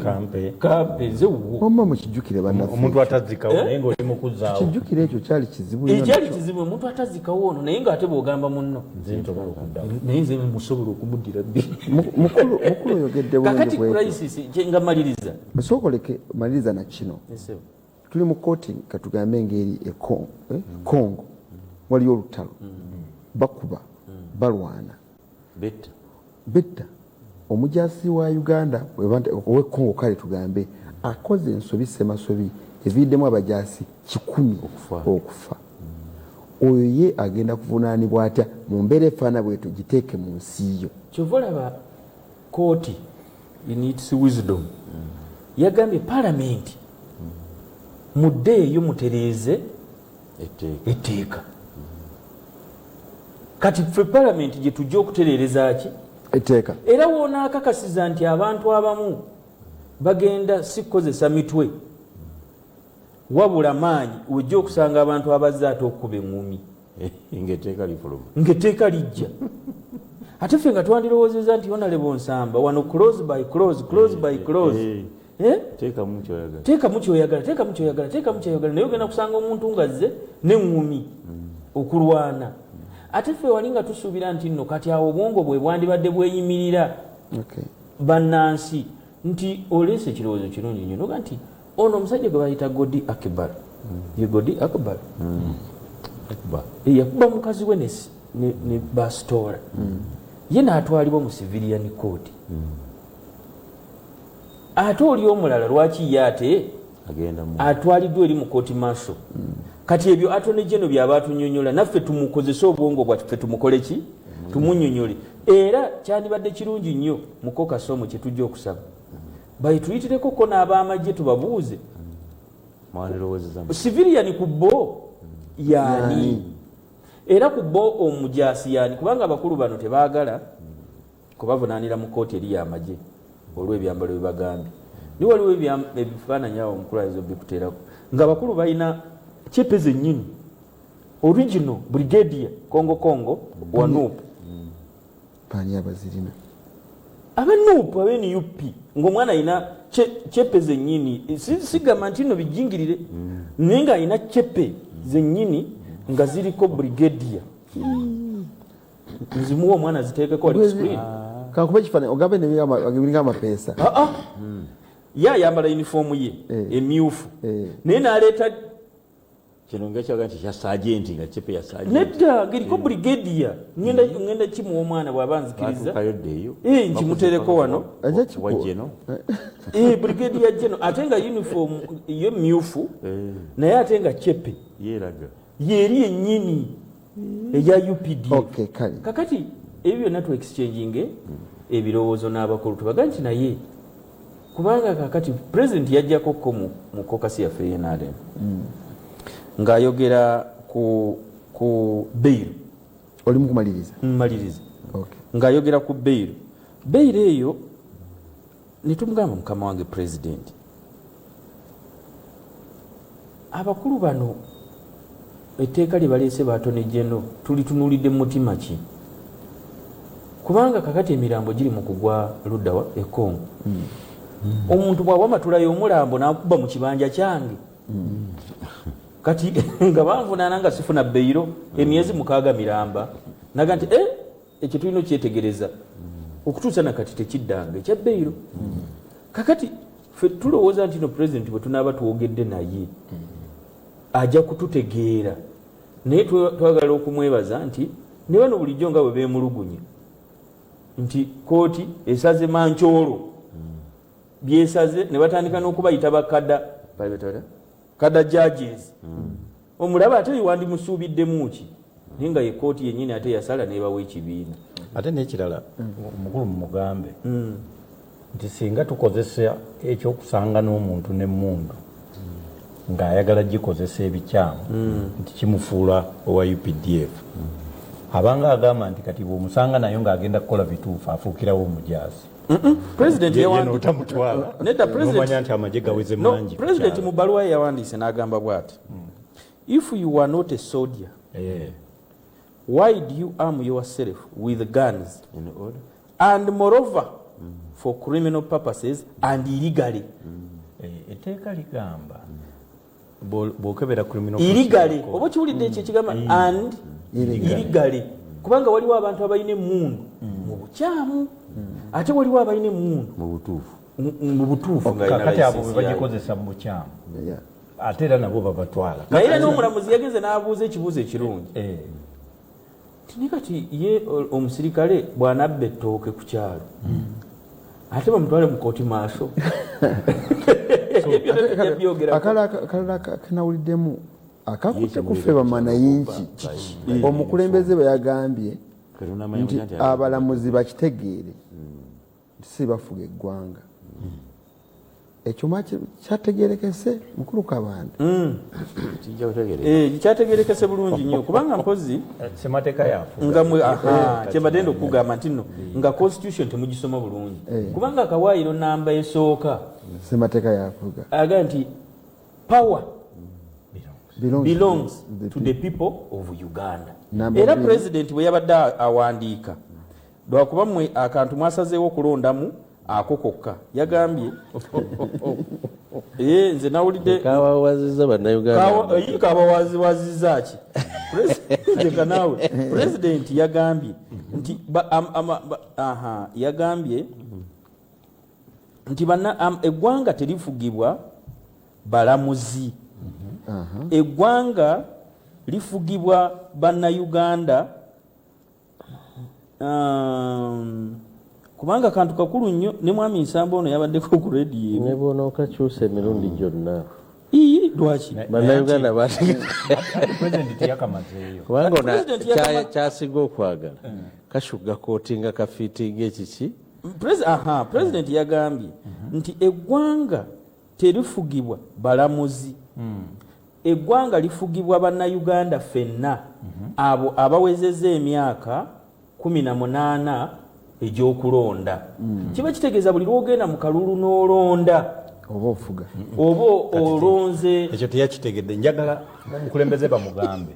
Speaker 5: kampe nze
Speaker 2: wamma mukijjukire bannaffe
Speaker 1: omuntu atazikawo naye ng'oli mu kuzzaawo
Speaker 2: kijjukire ekyo kyali kizibu
Speaker 5: ekyali kizibu omuntu atazikawo ono naye ng'ate bw'ogamba munno naye nze musobola okumuddira bbiri
Speaker 2: mukulu oyogedde
Speaker 5: kakati crisis nga maliriza
Speaker 2: osookoleke maliriza na kino tuli mu kooti katugambe engeri Congo waliyo olutalo bakuba balwana betta omujaasi wa Uganda owe Congo kale tugambe akoze ensobi semasobi eviddemu abajaasi 100 okufa oyo ye agenda kuvunaanibwa atya mu mbeera efaana bwetu giteeke mu nsi yo
Speaker 5: kyova olaba kooti in its wisdom yagambye palamenti muddeeyo mutereeze etteeka kati ffe palamenti gye tujja okutereereza ki
Speaker 2: etteeka
Speaker 5: era woonaakakasiza nti abantu abamu bagenda si kukozesa mitwe wabula maanyi wejja okusanga abantu abazze ate okukuba eŋŋumi ng'etteeka lijja ate ffe nga twandirowoozeza nti Honorable Nsamba wano close by close teekamu kyoyagala naye ogenda kusanga omuntu ngazze n'eŋŋumi okulwana ate ffe wali nga tusuubira nti nno kati awo obwongo bwe bwandibadde bweyimirira bannansi nti oleese ekirowoozo kirungi nnyo noga nti ono omusajja gwe bayita Godi Akbar ye Godi Akbar yakuba mukazi we ne basitoola ye n'atwalibwa mu civilian court ate oli omulala lwaki ye ate
Speaker 3: agenda mu
Speaker 5: atwaliddwa eri mu kooti maaso kati ebyo atone geno byaba atunyonyola naffe tumukozese obwongo bwaffe tumukole ki tumunyonyole era kyandibadde kirungi nnyo mu kokasomo kye tujja okusaba bayituyitireko ko n'abamagye tubabuuze civilian ku bo yaani era ku bo omujasi yaani kubanga abakulu bano tebaagala kubavunaanira mu kooti eri yamagye olw'ebyambalo byebagambye ni waliwo ebifaananyi awo omukulaizo bikuteerako ng'abakulu balina cepe zennyini original brigadier kongo wanuupu
Speaker 2: pani abazirina
Speaker 5: abanuupu abenup ng'omwana alina cepe zennyini sigamba nti nno bijingirire naye ng'alina cepe zennyini nga ziriko brigadier nzimuwa omwana ziteekeko wali screen
Speaker 2: kakuba ekifaananyi ogambe nebiringa amapeesa
Speaker 5: ye ayambala yunifoomu ye emyufu naye n'aleeta
Speaker 3: kino ngakyaga nti kya sajenti nga cepe ya sajenti
Speaker 5: nedda ng'eriko brigadier ngenda kimuwa omwana bw'aba nzikiriza nkimutereko wano
Speaker 3: wajeno
Speaker 5: brigadier geno ate nga yunifoomu ye myufu naye ate nga cepe
Speaker 3: yeeraga
Speaker 5: yeri yennyini eya UPD
Speaker 2: kale
Speaker 5: kakati ebyo byonna tu exchanginge ebirowoozo n'abakulu tubaga nti naye kubanga kakati president yajjako ko mu kokasi yaffe yenalem ng'ayogera ku bail
Speaker 2: oli mukumaliriza
Speaker 5: mmaliriza ng'ayogera ku bail eyo netumugamba mukama wange president abakulu bano etteeka lye baleese baatone geno tulitunulidde mu mutima ki kubanga kakati emirambo giri mu kugwa luddawa ekongo omuntu bw'awa matulayo omulambo n'akuba mu kibanja kyange kati nga banvunaana nga sifuna beyiro emyezi 6 miramba naga nti ekyo tulina okyetegereza okutuusa nakati tekiddanga ekya beyiro kakati ffe tulowooza nti no pulezidenti bwe tunaaba twogedde naye ajja kututegeera naye twagala okumwebaza nti ne bano bulijjo nga bwe beemulugunya nti kooti esaze mancoolo byesaze ne batandika n'okubayita bakada kada judges omulaba ate wandimusuubiddemu ki naye nga ye kooti yennyini ate yasala nebawa ekibiina
Speaker 1: ate n'ekirala omukulu mumugambe nti singa tukozesa ekyokusanga n'omuntu n'emmundu ng'ayagala gikozesa ebikyamu nti kimufuula owa UPDF abanga agamba nti kati bw'omusanga nayo ng'agenda kukola bituufu afuukirawo omujaasi
Speaker 5: president
Speaker 1: nomanya nti amagye gaweze mangi
Speaker 5: president mu bbaluwa ye yawandiise n'agamba bw'ati if you are not a soldier why do you arm yourself with guns and moreover for criminal purposes and illegally
Speaker 1: etteeka ligamba bw'okebera
Speaker 5: illegally oba kiwulidde ekyo ekigamba and illegally kubanga waliwo abantu abalina emmundu mu bukyamu ate waliwo abalina emmundu mu butuufu
Speaker 1: kati abo bwe bagikozesa mu bukyamu ate era nabo babatwala
Speaker 5: naye era n'omulamuzi yageze n'abuuza ekibuuzo ekirungi tini kati ye omusirikale bw'anabba ettooke ku kyalo ate bamutwale mu kooti maaso
Speaker 2: akalala kanawuliddemu akakutte kuffe bamanayinki omukulembeze bwe yagambye nti abalamuzi bakitegeere nti si bafuga eggwanga ekyuma kyategerekese mukulu kabanda
Speaker 5: kyategerekese bulungi nnyo kubanga mpozi
Speaker 1: semateeka yafu
Speaker 5: kyembadde nda okugamba nti nno nga constitution temugisoma bulungi kubanga akawaayiro namba esooka
Speaker 2: semateeka yafuga
Speaker 5: aga nti power belongs to the people of Uganda era president bwe yabadde awandiika lwakuba mmwe akantu mwasazeewo okulondamu ako kokka yagambye nze nawulidde
Speaker 6: kawawaziza bannayuganda
Speaker 5: kabawaziwaziza ki naawe president yagambye nti yagambye nti eggwanga terifugibwa balamuzi eggwanga lifugibwa bannayuganda kubanga kantu kakulu nnyo ne mwami Nsamba ono yabaddeko ku radio
Speaker 6: ne bona okakyusa emirundi gyonna
Speaker 5: lwaki
Speaker 6: bannayuganda
Speaker 1: president yakamazeeyo
Speaker 6: kubanga ona kyasinga okwagala kashuga kooti nga kafiitinga ekiki
Speaker 5: president yagambye nti eggwanga terifugibwa balamuzi eggwanga lifugibwa bannayuganda ffenna abo abawezezza emyaka 18 egy'okulonda kiba kitegeeza buli lwogenda mu kalulu n'olonda
Speaker 2: oba ofuga
Speaker 5: oba olonze
Speaker 1: ekyo teyakitegedde njagala omukulembeze bamugambe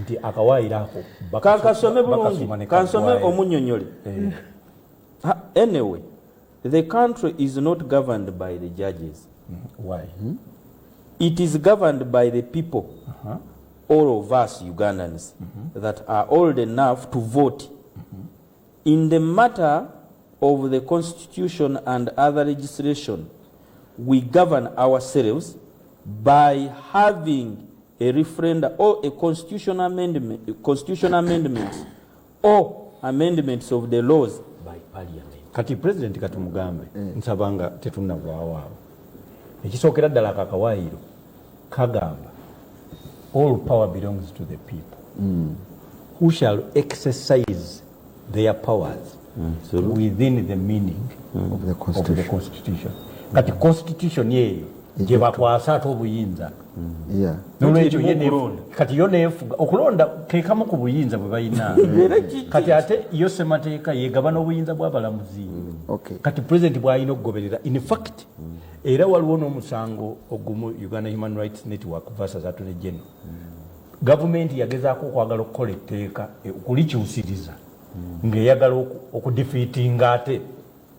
Speaker 1: nti akawaayiro ako
Speaker 5: kankasome bulungi kansome omunnyonnyole anyway the country is not governed by the judges.
Speaker 1: Why?
Speaker 5: It is governed by the people, all of us Ugandans, that are old enough to vote. In the matter of the constitution and other legislation, we govern ourselves by having a referendum or a constitutional amendment or amendments of the laws by parliament.
Speaker 1: Kati president katumugambe nsabanga tetunnavaawo awo ekisookera ddala kakawaayiro kagamba all power belongs to the people who shall exercise their powers within the meaning
Speaker 2: of the
Speaker 1: constitution. Kati constitution yeeyo gye bakwasa ate obuyinza nolwekyo kati yo neefuga okulonda kekamu ku buyinza bwe balina kati ate yo ssemateeka yegaba n'obuyinza bw'abalamuzi kati president bw'alina okugoberera in fact era waliwo n'omusango ogumu Uganda Human Rights Network versus Attorney General gavumenti yagezaako okwagala okukola etteeka okulikyusiriza ng'eyagala okudifiitinga ate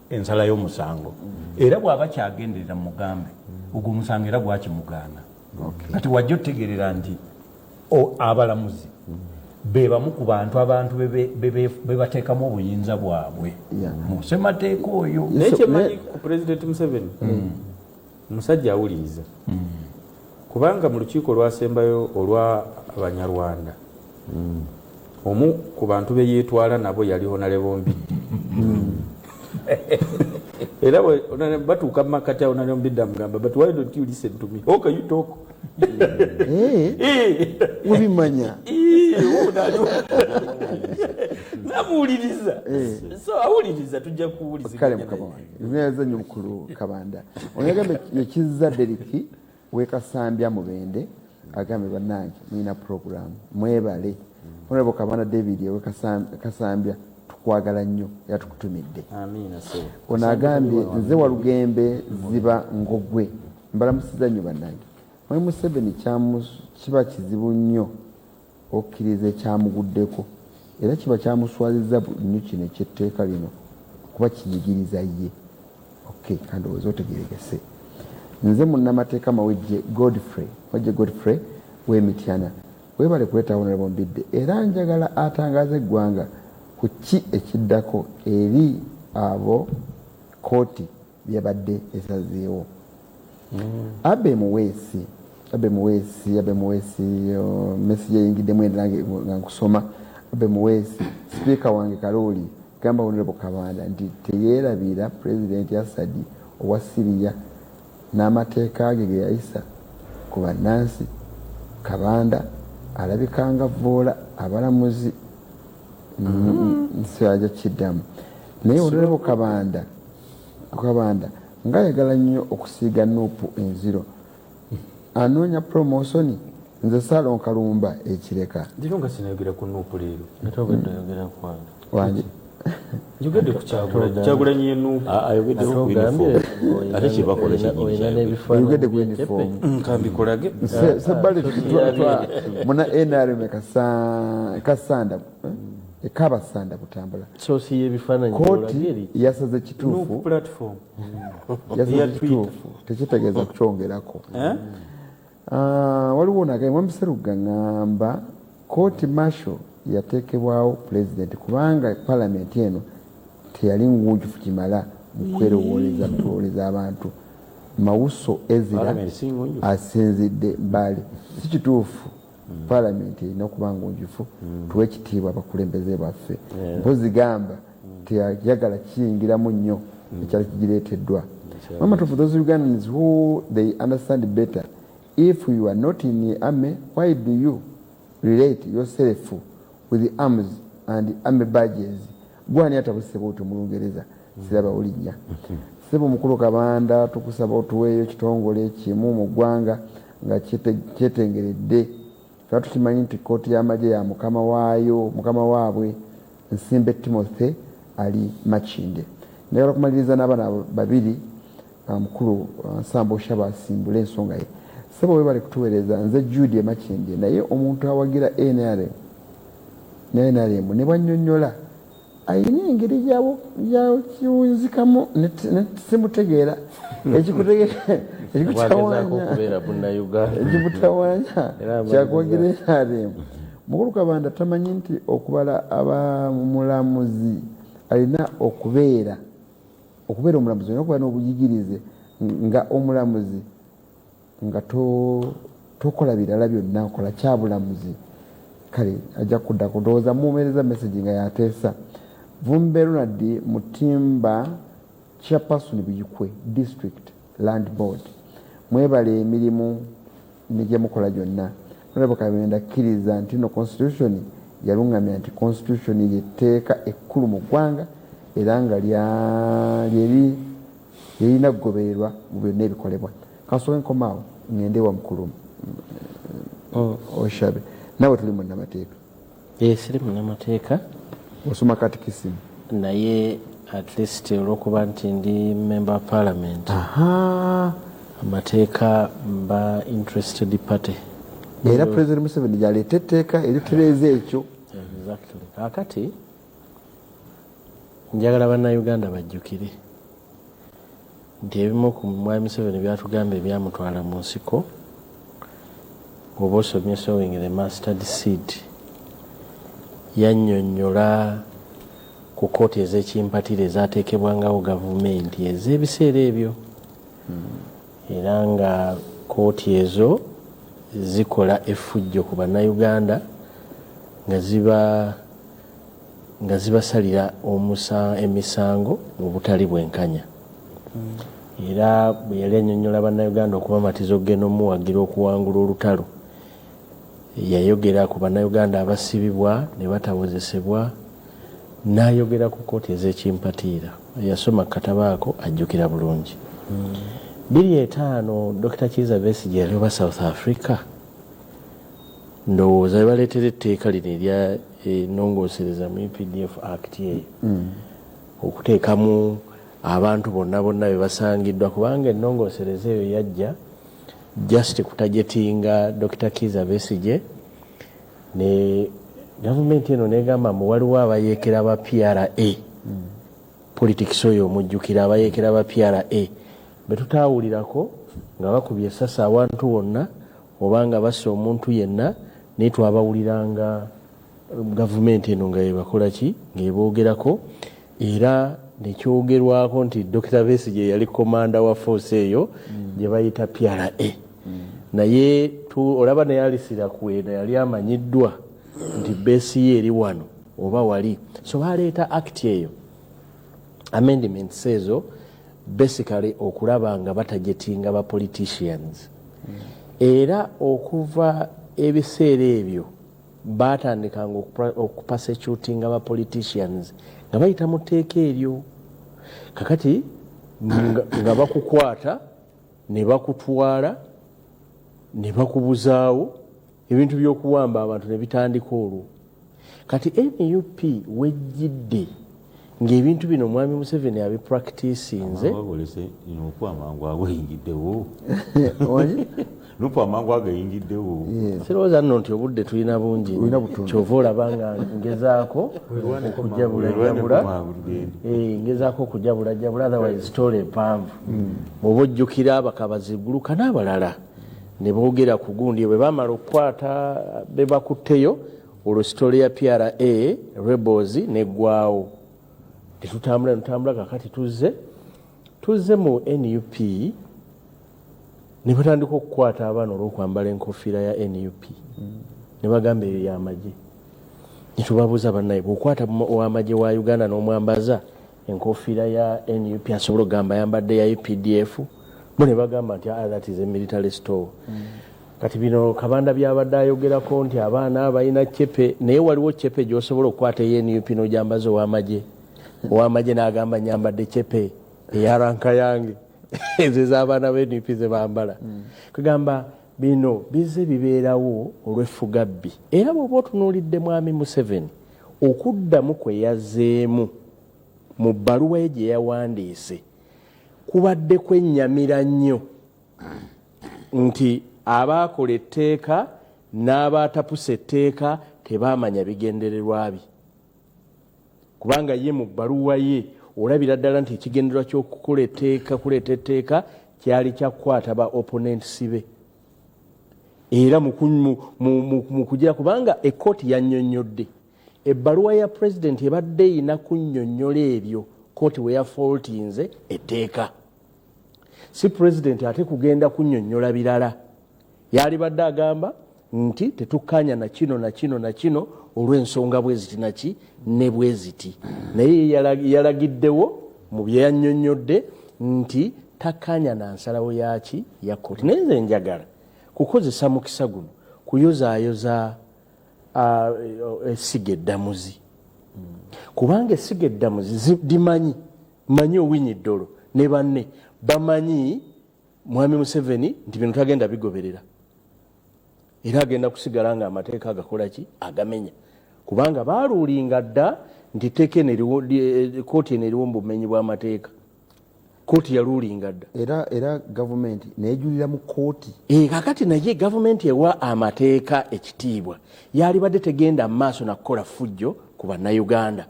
Speaker 1: ensala y'omusango era bw'aba kyagenderera mu mugambe ogwo omusango era gwakimugaana kati wajja otegerera nti abalamuzi be bamu ku abantu be bateekamu obuyinza bwabwe mu ssemateeka oyo
Speaker 5: naye kyemanyi ku president Museveni musajja awuliriza kubanga mu lukiiko lwasembayo olwa abanyarwanda omu ku bantu be yeetwala nabo yaliho nalebo Mbidde era batuuka mumakati awo nalebo Mbidde amugamba but why don't you listen to me? Okay, you talk.
Speaker 2: Webimanya
Speaker 5: namuwuliriza so awuliriza tujja kuwuliza
Speaker 2: kale mukama wange neza nnyo mukulu Kabanda onyagambe ekizza Deriki wekasambya Mubende agambe bannange nina program mwebale Honorable Kabanda David wekasambya tukwagala nnyo yatukutumidde
Speaker 5: amina so
Speaker 2: ono agambye nze Walugembe ziba Ngogwe mbalamusiza nnyo bannange Mwami Museveni kiba kizibu nnyo okkiriza ekyamuguddeko era kiba kyamuswazizza nnyo kino ekyetteeka lino kuba kinyigiriza ye kandi oweza otegeregese nze munnamateeka mawejje Godfrey w'Emityana webale kuleeta Honorable Mbidde era njagala atangaza eggwanga ku ki ekiddako eri abo kooti byabadde esazeewo Abe Muweesi message yayingiddemu nange nga nkusoma Abe Muweesi sipiika wange Kalooli gamba Honorable Kabanda nti teyeerabira President Assad owa Syria n'amateeka ge yayisa ku bannansi Kabanda alabikanga voola abalamuzi nsajja kiddamu naye Honorable Kabanda ngayagala nnyo okusiiga Nuupu enziro anoonya promotion nze Salon Kalumba ekireka
Speaker 5: ndiro nga sinayogera ku Nuupu leero
Speaker 6: ate obedde oyogera kwange
Speaker 5: njogedde ku Kyagulanyi ye Nuupu
Speaker 3: ayogedde ku uniform ate kibakola
Speaker 2: oyogedde ku uniform
Speaker 5: kambikolage
Speaker 2: sebale muna NRM kasanda ekabasanda kutambula
Speaker 6: sosi y'ebifaananyi
Speaker 2: kooti yasaze kituufu
Speaker 5: platform
Speaker 2: yasaze kituufu tekitegeeza kukyongerako waliwo nagaye Mwamiseruga ngamba kooti marshal yateekebwawo president kubanga palamenti eno teyali ngunjufu kimala mu kwerowooleza abantu Mawuso Ezra asinzidde Mbale si kituufu palamenti erina okuba ngunjufu tuwe ekitiibwa abakulembeze baffe mpozi gamba teyagala kiyingiramu nnyo ekyali kigireeteddwa. Mama, for those Ugandans who they understand better, if you are not in the army, why do you relate yourself with the arms and army badges? Gwani atabusebo otu mu Lungereza siraba ulinya. Sebo mukulu Kabanda tukusaba otuweeyo kitongole kimu mu ggwanga nga kyetengeredde. Twatu kimanyi nti kkooti y'amagye ya mukama waabwe Nsimbe Timothy ali Makinde. Njagala kumaliriza n'abaana babiri mukulu Nsambo Shaba asimbula ensonga ye. Sebo we bali kutuweereza nze Judy Makinde naye omuntu awagira NRM ne bwannyonnyola ayina engeri gy'akiwunzikamu simutegeera ekikutawanya kyakwagira NRM. Mukulu Kabanda tamanyi nti okubala abamulamuzi alina okubeera omulamuzi olina okuba n'obuyigirize nga omulamuzi nga tokola birala byonna okola kyabulamuzi. Kale ajja kudda kudowooza muweereza message nga yateesa. Vumbe Ronald Mutimba Chairperson Buyikwe District Land Board, mwebale emirimu negye mukola gyonna. Honorable Kabenda akkiriza nti no constitution yalungamya nti constitution lyetteeka ekkulu mu ggwanga era nga lyerina kugobererwa mu byonna ebikolebwa. Kasobola enkomaawo ngende wa mukulu Oshabe nawe tuli munnamateeka.
Speaker 6: Siri munnamateeka,
Speaker 2: osoma katikisimu
Speaker 6: naye at least olwokuba nti ndi member of parliament amateeka mba interested party.
Speaker 2: Era President Museveni gyaleeta etteeka eritereeza ekyo.
Speaker 6: Exactly. Kakati njagala bannayuganda bajjukire nti ebimu ku Mwami Museveni byatugamba ebyamutwala mu nsiko oba osomye Sowing the Mustard Seed yannyonnyola ku kkooti ez'ekimpatire ezaateekebwangawo gavumenti ez'ebiseera ebyo era nga kkooti ezo zikola effujjo ku bannayuganda nga zibasalira emisango mu butali bwenkanya. Era bwe yali annyonnyola bannayuganda okubamatiza okugenda omuwagira okuwangula olutalo, yayogera ku bannayuganda abasibibwa ne batawozesebwa, n'ayogera ku kkooti ez'ekimpatiira. Yasoma katabo ako ajjukira bulungi. 2005 Dr. Kizza Besigye yali oba South Africa, ndowooza baleetera etteeka lino erya ennongoosereza mu EPDF Act eyo okuteekamu abantu bonna be basangiddwa, kubanga ennongoosereza eyo yajja just kutajetinga Dr. Kizza Besigye ne gavumenti eno negamba mbu waliwo abayeekera ba PRA politics oyo omujjukira abayeekera ba PRA betutaawulirako nga bakubye essasa awantu wonna oba nga bassa omuntu yenna naye twabawuliranga gavumenti eno nga yebakola ki ng'eboogerako. Era nekyogerwako nti Dr. Besigye yali komanda wa force eyo gye bayita PRA. Naye olaba naye alisira kwena yali amanyiddwa nti besi ye eri wano oba wali, so baleeta act eyo amendments ezo basically okulaba nga batajetinga ba politicians. Era okuva ebiseera ebyo batandikanga okupersecutinga ba politicians nga bayita mu tteeka eryo. Kakati nga bakukwata ne bakutwala ne bakubuzaawo ebintu by'okuwamba abantu ne bitandika olwo. Kati NUP wejjidde ng'ebintu bino Mwami Museveni abipracticinze
Speaker 3: amangu agayingiddewo amangu agayingiddewo.
Speaker 6: Sirowooza nno nti obudde tulina bungi kyova olabanga ngezaako okujabulajabula otherwise story empanvu. Bw'oba ojjukira abakabaziguluka n'abalala ne boogera ku gundi bwe baamala okukwata be bakutteyo olwo story ya PRA rebels neggwaawo. Tetutambula kakati tuzze mu NUP ne batandika okukwata abaana olw'okwambala enkofiira ya NUP ne bagamba eyo y'amagye. nitubabuuza bannaye bw'okwata ow'amagye wa Uganda n'omwambaza enkofiira ya NUP asobola okugamba ayambadde ya UPDF bo ne bagamba nti that is a military store. Kati bino Kabanda byabadde ayogerako nti abaana balina cepe naye waliwo cepe gy'osobola okukwata NUP n'ogyambaza ow'amagye n'agamba nyambadde cepe eya ranka yange ezo ez'abaana b'NUP ze bambala. Kugamba bino bize bibeerawo olw'effugabbi era bw'oba otunuulidde mwami Museveni okuddamu kwe yazzeemu mu bbaluwa ye gye yawandiise kubadde kwennyamira nnyo nti abaakola etteeka n'abaatapusa etteeka tebaamanya bigendererwa bye kubanga ye mu bbaluwa ye olabira ddala nti ekigendererwa ky'okukola etteeka kuleeta etteeka kyali kyakukwata ba opponents be era mu kugira kubanga ekkooti yannyonnyodde ebbaluwa ya pulezidenti ebadde eyina kunnyonnyola ebyo kkooti we yafoltinze etteeka si pulezidenti ate kugenda kunnyonnyola birala yali badde agamba nti tetukkanya na kino na kino na kino olw'ensonga bwe ziti naki ne bwe ziti naye yalagiddewo mu bye yannyonnyodde nti takkanya na nsalawo yaki ya kkooti naye nze njagala kukozesa mukisa guno kuyozaayoza essiga eddamuzi kubanga essiga eddamuzi manyi owinyi ddolo ne banne bamanyi mwami Museveni nti bino tagenda bigoberera era agenda kusigala nga amateeka agakola ki agamenya kubanga baaluulinga dda nti teeke kooti eno eriwo mu bumenyi bw'amateeka kooti yaluulinga dda
Speaker 2: era gavumenti neejulira mu kooti
Speaker 6: kakati naye gavumenti ewa amateeka ekitiibwa yali badde tegenda mu maaso nakukola ffujjo ku bannayuganda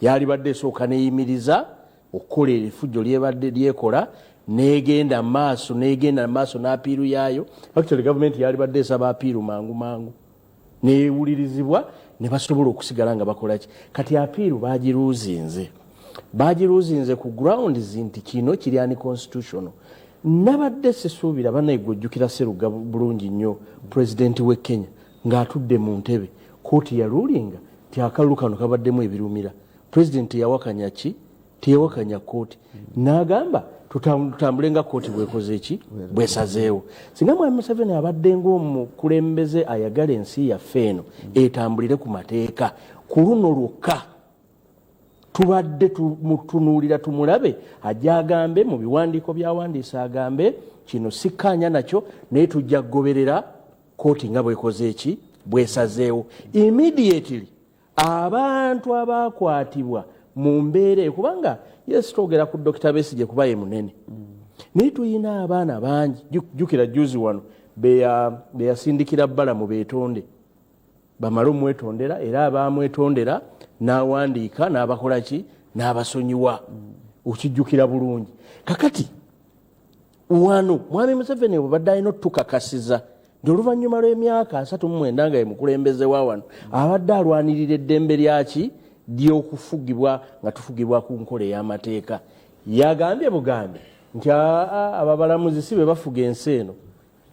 Speaker 6: yali badde esooka neyimiriza okukola efujjo lyebadde lyekola negenda mu maaso n'apiiru yaayo actually gavumenti yali badde esaba apiiru mangu newulirizibwa ne basobola okusigala nga bakola ki kati apiiru bagiruuzinze ku grounds nti kino kiri unconstitutional nabadde sisuubira bannaye gwojjukira Sseruga bulungi nnyo pulezidenti w'e Kenya ng'atudde mu ntebe kooti yaluulinga ti akalulu kano kabaddemu ebirumira pulezidenti yawakanya ki teyawakanya kooti n'agamba tutambule nga kooti bwekoze eki bwesazeewo singa mwami Museveni abadde ng'omukulembeze ayagala ensi yaffe eno etambulire ku mateeka ku luno lwokka tubadde tumutunuulira tumulabe ajja agambe mu biwandiiko byawandiisa agambe kino sikkanya nakyo naye tujja kugoberera kooti nga bwekoze eki bwesazeewo immediately abantu abaakwatibwa mu mbeera kubanga yes twogera ku Dr. Besigye kuba ye munene naye tuyina abaana bangi jjukira juzi wano beyasindikira bbala mu beetonde bamale omwetondera era abamwetondera n'awandiika n'abakola ki n'abasonyiwa okijjukira bulungi kakati wano mwami Museveni bwebadde alina otukakasiza nti oluvannyuma lw'emyaka 39 nga ye mukulembeze wa wano abadde alwanirira eddembe lyaki ly'okufugibwa nga tufugibwa ku nkola ey'amateeka yagambye bugambe nti ababalamuzi si be bafuga ensi eno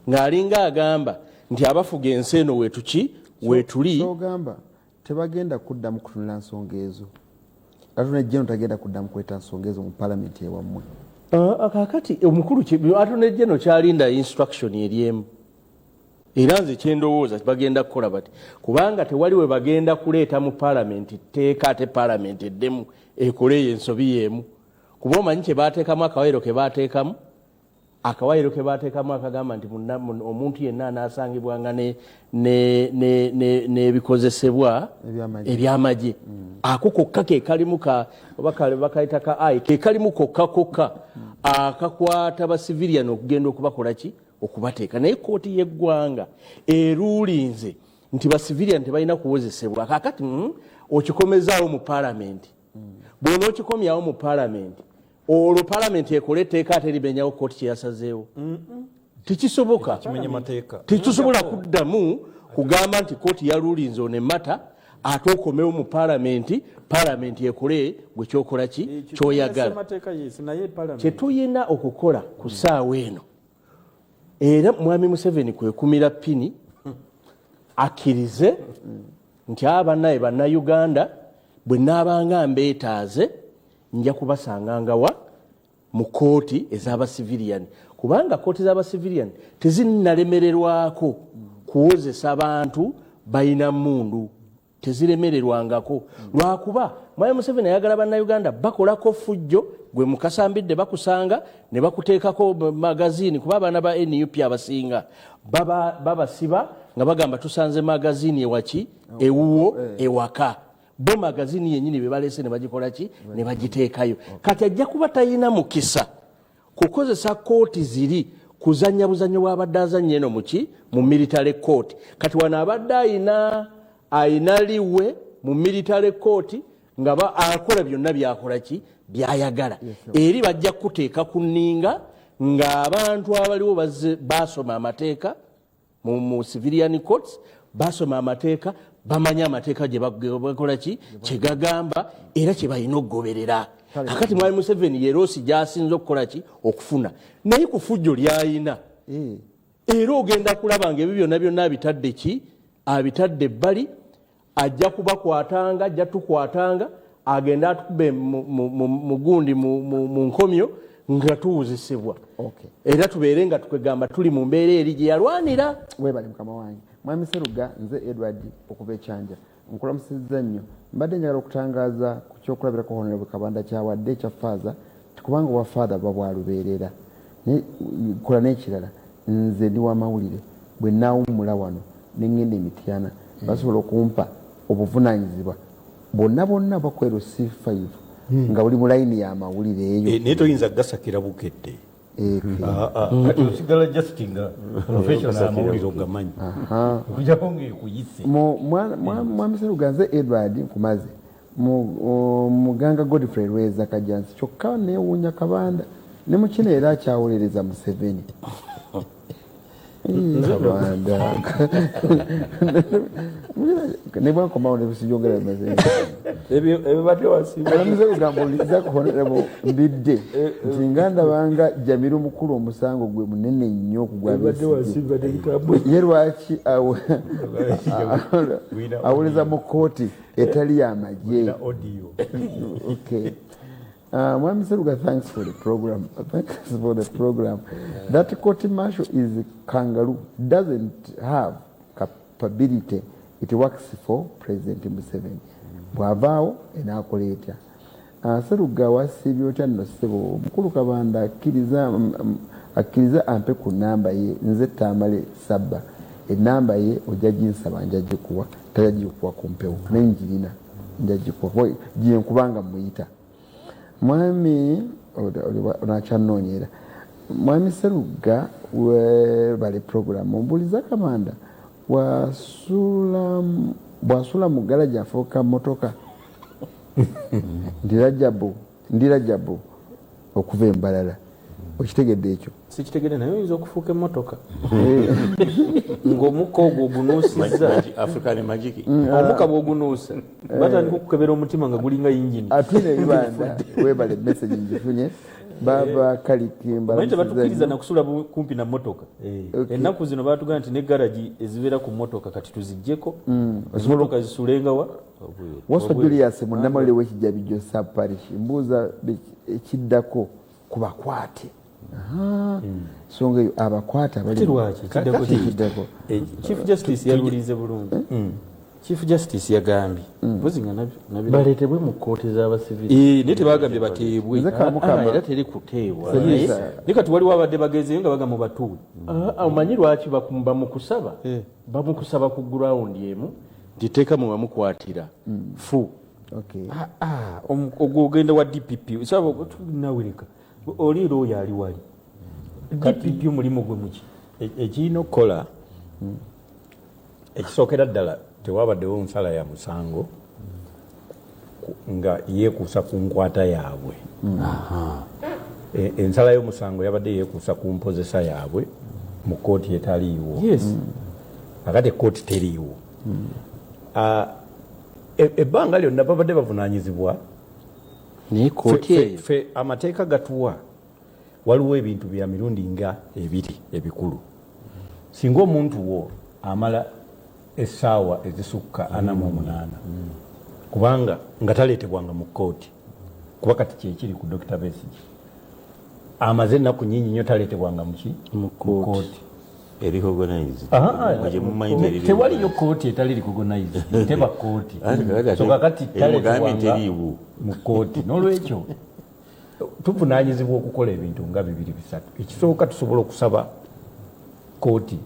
Speaker 6: ng'alinga agamba nti abafuga ensi eno weetuli
Speaker 2: ogamba tebagenda kuddamu kutunula nsonga ezo atone jeno tagenda kuddamu kweta nsonga ezo mu palamenti ewammwe
Speaker 6: kakati omukulu atone jeno kyalinda instruction eryemu era nze kyendowooza bagenda kukola bati kubanga tewali we bagenda kuleeta mu palamenti tteeka ate palamenti eddemu ekoleyo ensobi yeemu kuba omanyi kyebateekamu akawairo kebateekamu akagamba nti omuntu yenna anaasangibwanga n'ebikozesebwa ebyamagye ako kokka kekalimu bakayita ka ai kekalimu kokka akakwata basivilian okugenda okubakola ki okubateeka naye kooti y'eggwanga eruulinze nti basivilian tebalina kuwozesebwa kakati okikomezaawo mu palamenti bw'ona okikomyawo mu palamenti olwo palamenti ekola etteeka ate limenyawo kooti kyeyasazeewo tekisoboka tetusobola kuddamu kugamba nti kooti yaluulinze onemmata ate okomewo mu palamenti ekole gwe kyokola ki kyoyagala kyetuyina okukola ku ssaawa eno era mwami Museveni kwekumira pini akkirize nti abanaye bannayuganda bwe naabanga mbeetaaze nja kubasangangawa mu kooti ez'abasivilian, kubanga kooti z'abasivilian tezinnalemererwako kuwozesa abantu balina mundu, teziremererwangako lwakuba Mwai Museveni ayagala bannayuganda bakolako fujjo, gwe mukasambidde bakusanga ne bakuteekako magazini, kuba abaana ba NUP abasinga babasiba nga bagamba tusanze magazini ewaki ewuwo ewaka, bo magazini yenyini bebalese ne bagikolaki ne bagiteekayo. Kati ajja kuba talina mukisa kukozesa kooti ziri kuzanya buzanyo bw'abadde azannya eno muki mu military court. Kati wano abadde ayina liwe mu military court nga akola byonna byakolaki byayagala. Eri bajja kuteeka ku nninga ng'abantu abaliwo basoma amateeka mu civilian courts, basoma amateeka, bamanya amateeka gye bakolaki kye gagamba era kye balina okugoberera. Kakati Mwai Museveni yeroosi gy'asinza okukolaki okufuna, naye ku fujjo ly'ayina era ogenda kulaba ng'ebyo byonna byonna abitadde ebbali, ajja kubakwatanga, ajja tukwatanga, agenda atukube mu gundi mu nkomyo nga tuwuzisibwa. Era tubeere nga tukegamba tuli mu mbeera eri gye yalwanira.
Speaker 2: Weebale mukama wange. Mwami Seruga, nze Edward okuva ekyanja nkulamusizza nnyo. Mbadde njagala okutangaaza ku kyokulabirako Honorable Kabanda kyawadde ekya faaza, kubanga owa faatha babwalubeerera. Kola n'ekirala, nze ndi w'amawulire bwe naawummula wano ne ŋŋenda Emityana basobola okumpa obuvunaanyizibwa bonna bakwera C5 nga buli mu layini y'amawulire eyo.
Speaker 1: Naye toyinza gasakira bukedde. Kati osigala just nga professional amawulire ogamanyi okujjako ng'ekuyise.
Speaker 2: Mwami Seruga, nze Edward nkumaze muganga Godfrey Lweza Kajansi kyokka neewuunya Kabanda ne mukino era akyawolereza Museveni. Kabanda nebwankomawo nebisijongera
Speaker 5: ebibadde
Speaker 2: wasiize kugamba oliza kuhonerabo mbidde nti nga ndabanga Jamiru mukulu omusango gwe munene nnyo okugwa ye lwaki awoleza mu kooti etali y'amagye. Mwami Seruga, thanks for the program. That court martial is kangaroo, doesn't have capability. It works for President Museveni. Bwavaawo enaakola etya. Seruga wasiibye otya nno ssebo mukulu Kabanda akkiriza ampe ku namba ye, nze Tamale Sabba enamba ye ojja ginsaba nja gikuwa, tajja gikuwa kumpewo naye njirina nja gikuwa ginkubanga muyita. Mwami onakyanoonyera Mwami Seruga webale program ombuliza Kabanda bwasula mu garaji afuuka motoka ndirajabu okuva Embalala. Okitegedde ekyo?
Speaker 5: Sikitegedde, naye oyinza okufuuka emmotoka ng'omukka ogwo ogunuusizza
Speaker 3: African Magic
Speaker 5: omukka bw'ogunuusa batandika okukebera omutima nga gulinga yingini.
Speaker 2: Atwine ebibanda webale message ngifunye baba Kalikimba
Speaker 5: naye tebatukkiriza nakusula kumpi na mmotoka. Ennaku zino baatugamba nti ne garaji ezibeera ku mmotoka kati tuziggyeko emmotoka zisulengawa.
Speaker 2: Waswa Julius munnamawulire w'Ekijjabijo sub parish mbuuza ekiddako ku bakwate. Songa eyo abakwate
Speaker 5: kiddako Chief Justice yalulize bulungi. Chief Justice yagambye
Speaker 6: baleetebwe mu kooti z'abasivili
Speaker 5: naye tebagambye bateebwe
Speaker 6: era teri kuteebwa.
Speaker 5: Naye kati waliwo abadde bagezeyo nga baga mu batuule.
Speaker 6: Omanyi lwaki bamukusaba ku gurawundi emu nti teekamu bamukwatira fu.
Speaker 5: Ogwo ogenda wa DPP nawireka oliira oyo ali wali DPP omulimu gwe muki
Speaker 1: ekirina okukola ekisookera ddala tewabaddewo nsala ya musango nga yeekuusa ku nkwata yaabwe. Ensala y'omusango yabadde yeekuusa ku mpozesa yaabwe mu kooti etaliiwo. Akati ekooti teriiwo. Ebbanga lyonna babadde bavunaanyizibwa. Ffe amateeka gatuwa waliwo ebintu bya mirundi nga ebiri ebikulu. Singa omuntu wo amala essaawa ezisukka 48 kubanga nga taleetebwanga mu kkooti kuba kati kyekiri ku Dr. Besigye amaze ennaku nyingi nnyo taleetebwanga mu kkooti tewaliyo kkooti etali recognized teba kkooti so kakati taleetebwanga mu kkooti n'olwekyo tuvunaanyizibwa okukola ebintu nga 2-3 ekisooka tusobola okusaba kkooti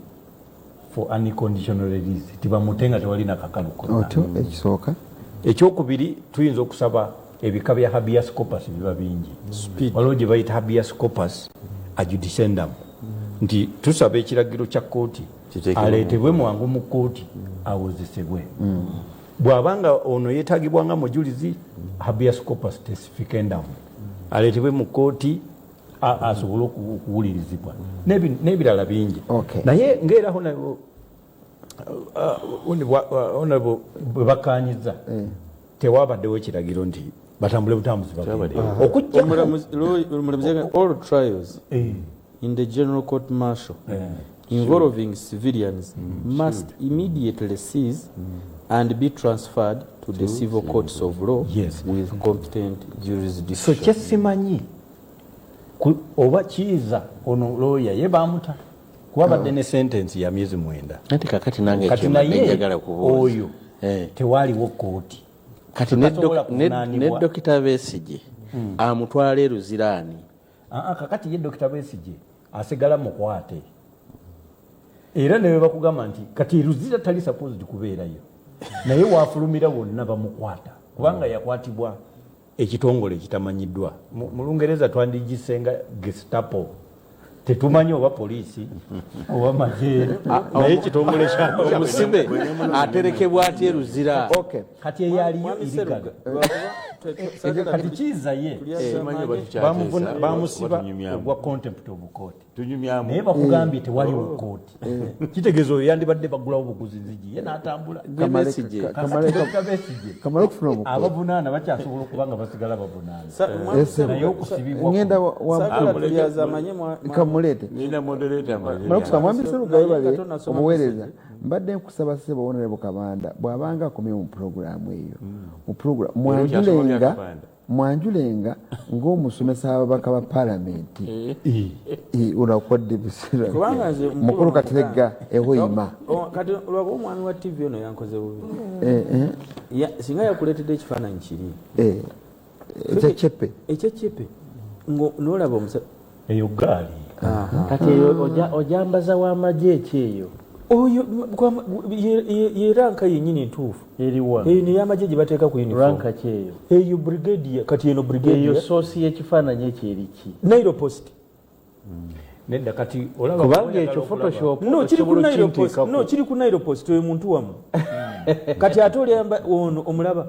Speaker 1: for unconditional release tibamute nga tewali nakakalu konna
Speaker 2: ekisooka
Speaker 1: ekyokubiri tuyinza okusaba ebika bya habeas corpus biba bingi waliwo gye bayita habeas corpus adjudicendum nti tusaba ekiragiro kya kkooti aleetebwe mwangu mu kkooti awozesebwe bw'abanga ono yeetagibwanga mujulizi habeas corpus testificandum aleetebwe mu kkooti asobole okuwulirizibwa n'ebirala bingi naye ngaera honorable bwe bakanyiza tewabaddewo ekiragiro nti batambule butambuzi
Speaker 5: all trials in the general court martial involving civilians must immediately cease and be transferred to the civil courts of law with competent jurisdiction.
Speaker 1: So kyesimanyi oba kiiza ono lawyer ye bamuta kuba badde ne sentence ya myezi 9
Speaker 6: ate kakati nange
Speaker 1: kati naye oyo tewaliwo kkooti
Speaker 6: kati ne Dr. Besigye amutwala eruziraani
Speaker 1: kakati ye Dr. Besigye asigala mukwate era ne bakugamba nti kati ruzira tali supposed kubeerayo naye wafulumira wonna bamukwata kubanga yakwatibwa ekitongole ekitamanyiddwa mu Lungereza twandigisenga Gestapo tetumanyi oba poliisi oba majeere naye ekitongole
Speaker 6: omusibe aterekebwa atya eruzira
Speaker 1: kati eyaliyo irigaga kati kiiza ye bamusiba ogwa contempt of court naye bakugambye tewaliwo kooti kitegeeza oyo yandibadde bagulawo buguzi nzigi ye n'atambula
Speaker 2: kamala okufuna obukozi
Speaker 1: abavunaana bakyasobola okuba nga basigala bavunaana naye okusibibwa
Speaker 2: ngenda kamulete malakusa mwambise lugabale omuweereza mbadde nkusaba ssebo Honorable Kabanda bw'abanga akomye mu puroguramu eyo mu puroguramu mwanjulenga ng'omusomesa ababaka ba paalamenti unakodde bisira mukulu Kateregga ehoyima
Speaker 5: kati olwaba omwami wa TV ono yankoze bubi singa yakuleetedde ekifaananyi kiri ekyeccepe n'olaba omusa
Speaker 1: eyo gaali
Speaker 6: kati eyo ojambaza w'amagye ekyeyo
Speaker 5: oyo yeranka yenyini ntuufu
Speaker 6: eriwa
Speaker 5: eyo neyamagye gye bateeka ku uniform
Speaker 6: ranka kyeyo
Speaker 5: eyo brigadier kati eno brigadier
Speaker 6: eyo soosi y'ekifaananyi ekyo eriki
Speaker 5: Nairo Post
Speaker 1: nedda kati olaba
Speaker 6: kubanga ekyo photoshop
Speaker 5: kiri ku Nairo Post oyo muntu wamu kati ate olyamba ono omulaba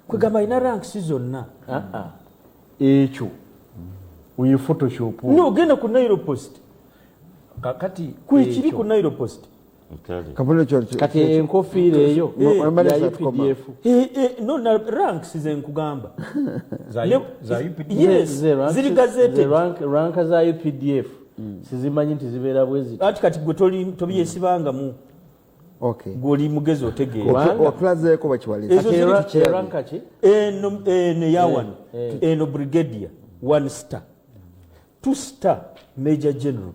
Speaker 5: kwegamba alina ranks zonna
Speaker 6: ekyo uyu photoshop
Speaker 5: genda ku Nairo Post
Speaker 1: kakati
Speaker 5: kwekiri ku Nairo Post
Speaker 6: kati enkofiira eyo ya UPDF
Speaker 5: na ranks zenkugamba
Speaker 6: ziri gazetted ranka za UPDF sizimanyi nti zibeera bwezi
Speaker 5: ati kati gwe tobiyesibangamu gwoli mugezi
Speaker 2: otulazeeko bakiwaliza
Speaker 5: ranka ki eno yawan eno brigadier 1 star 2 star major general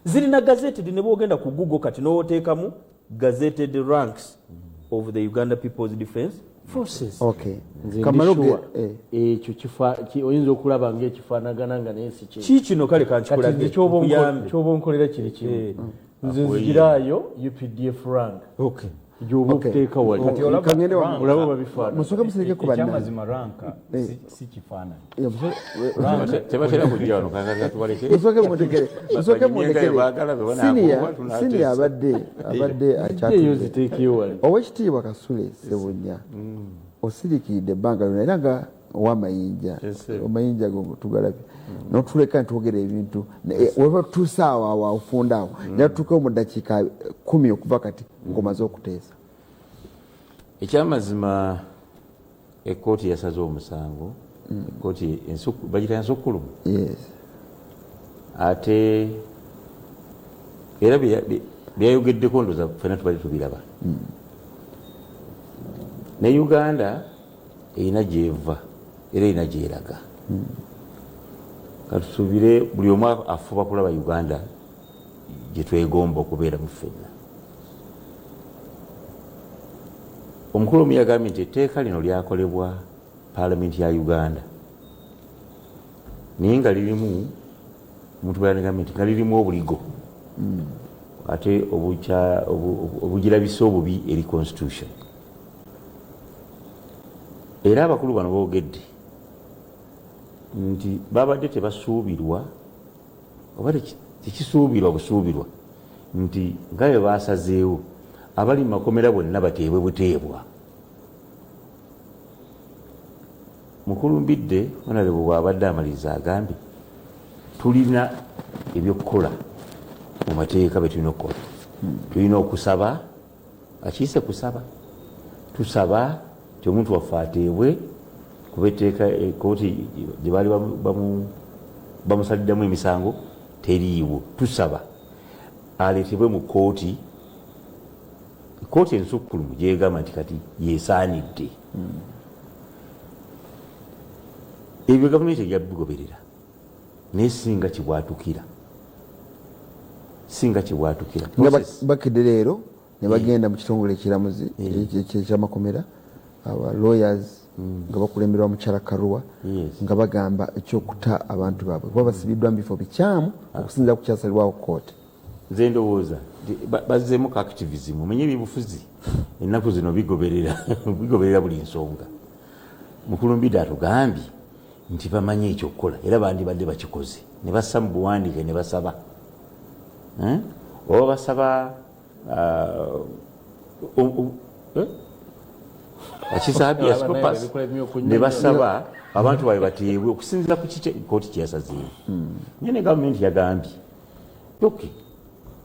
Speaker 5: zirina gazetted ne bwogenda ku Google kati n'oteekamu gazetted ranks of the Uganda People's Defence Forces.
Speaker 6: Kamaluge ekyo oyinza okulaba ng'ekifaanagana nga naye si
Speaker 5: kino kale kankikulage
Speaker 6: ky'oba onkolera kiri kimu nze nzigiraayo UPDF rank gy'oba okuteeka wali olaba babifaanana
Speaker 2: musooke musereke ku banna
Speaker 1: ekyamazima ranka si kifaananyi
Speaker 3: tebatera kujja wano kakati tubaleke
Speaker 2: musooke mundekere siniya abadde
Speaker 6: eyo ziteekeyo wali
Speaker 2: owekitiibwa Kasule Ssebunya osirikiridde ebbanga lyonna era nga owamayinja tugalabye notuleka ntwogera ebintu weba tutusaawa awo ofunda awo natutuukewo mu ddakiika 10 okuva kati ng'omaze okuteesa
Speaker 3: ekyamazima ekkooti yasaze omusango ekkooti bagita ensukkulumu ate era byayogeddeko ndoza fena tubali tubiraba ne Uganda erina gyeva era erina gyeraga. Katusuubire buli omu afuba kulaba Uganda gyetwegomba okubeeramu ffenna. Omukulu omu yagambye nti etteeka lino lyakolebwa paalamenti ya Uganda naye nga lirimu omuntu bweyagambye nti nga lirimu obuligo ate obugirabisa obubi eri constitution. Era abakulu bano boogedde nti babadde tebasuubirwa oba tekisuubirwa busuubirwa nti nga bwe basazeewo abali mu makomera bonna bateebwe buteebwa. Mukulu Mbidde Honorable bw'abadde amaliriza agambye tulina ebyokukola mu mateeka be tulina okukola. Tulina okusaba, akiise kusaba, tusaba ti omuntu waffe ateebwe kuba etteeka ekooti gye baali bamusaliddamu emisango teriiwo. Tusaba aleetebwe mu kooti, kooti ensukkulumu gyegamba nti kati yeesaanidde. Ebyo gavumenti ejja bigoberera naye singa kibwatukira, singa kibwatukira.
Speaker 2: Nga bakidde leero ne bagenda mu kitongole ekiramuzi ekyamakomera aba lawyers nga bakulemberwa mukyala Karua nga bagamba ekyokuta abantu baabwe kuba basibiddwa mu bifo bikyamu okusinziira ku kyasalibwawo kooti.
Speaker 3: Nze ndowooza bazzeemu ka activism, omenye ebyobufuzi ennaku zino bigoberera buli nsonga. Mukulu Mbidde atugambye nti bamanyi ekyokukola era bandibadde bakikoze ne bassa mu buwandiike ne basaba oba basaba akisabiascopas ne basaba abantu baabwe bateebwe okusinziira ku kooti kyeyasazeewo. Nye ne gavumenti yagambye ok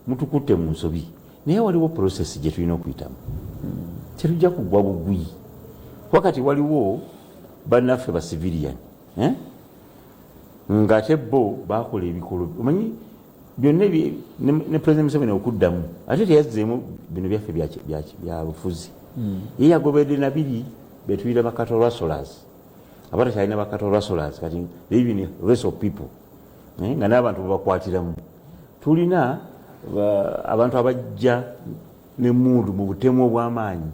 Speaker 3: mutukutte mu nsobi naye waliwo process gye tulina okuyitamu, terujja kugwa bugwi wakati waliwo bannaffe ba civilian ng'ate bo bakola ebikolo omanyi byonna ne President Museveni okuddamu ate teyazzeemu bino byaffe bya bufuzi. Ye yagobedde na biri betuyira bakato rasolers abatakyalina bakato rasolers kati even race of people nga n'abantu babakwatiramu. Tulina abantu abajja n'emmundu mu butemu obw'amaanyi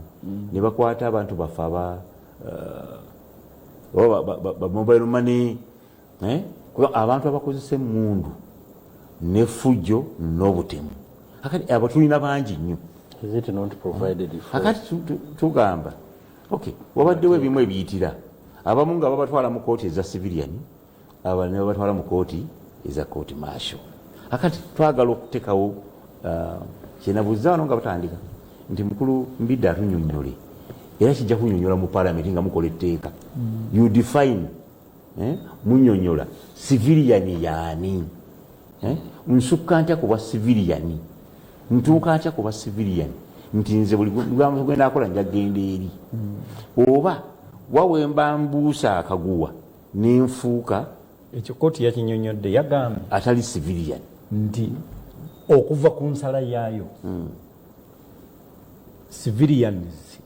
Speaker 3: ne bakwata abantu baffe ba mobile money abantu abakozesa emmundu n'effujjo n'obutemu. Akati abo tulina bangi nnyo. Akati tugamba okay wabaddewo ebimu ebiyitira abamu nga babatwala mu kooti eza civilian abalala ne babatwala mu kooti eza court martial. Akati twagala okuteekawo kyenabuuza wano nga batandika nti Mukulu Mbidde atunyonnyole era kijja kunyonnyola mu paalamenti nga mukola etteeka you define munyonnyola civilian yaani nsukka ntya kuba civilian ntuuka ntya kuba civilian nti nze buli gwenda akola njagenda eri oba wawemba mbuusa akaguwa nenfuuka
Speaker 1: ekyo kooti yakinyonnyodde yagambye
Speaker 3: atali civilian
Speaker 1: nti okuva ku nsala yaayo civilians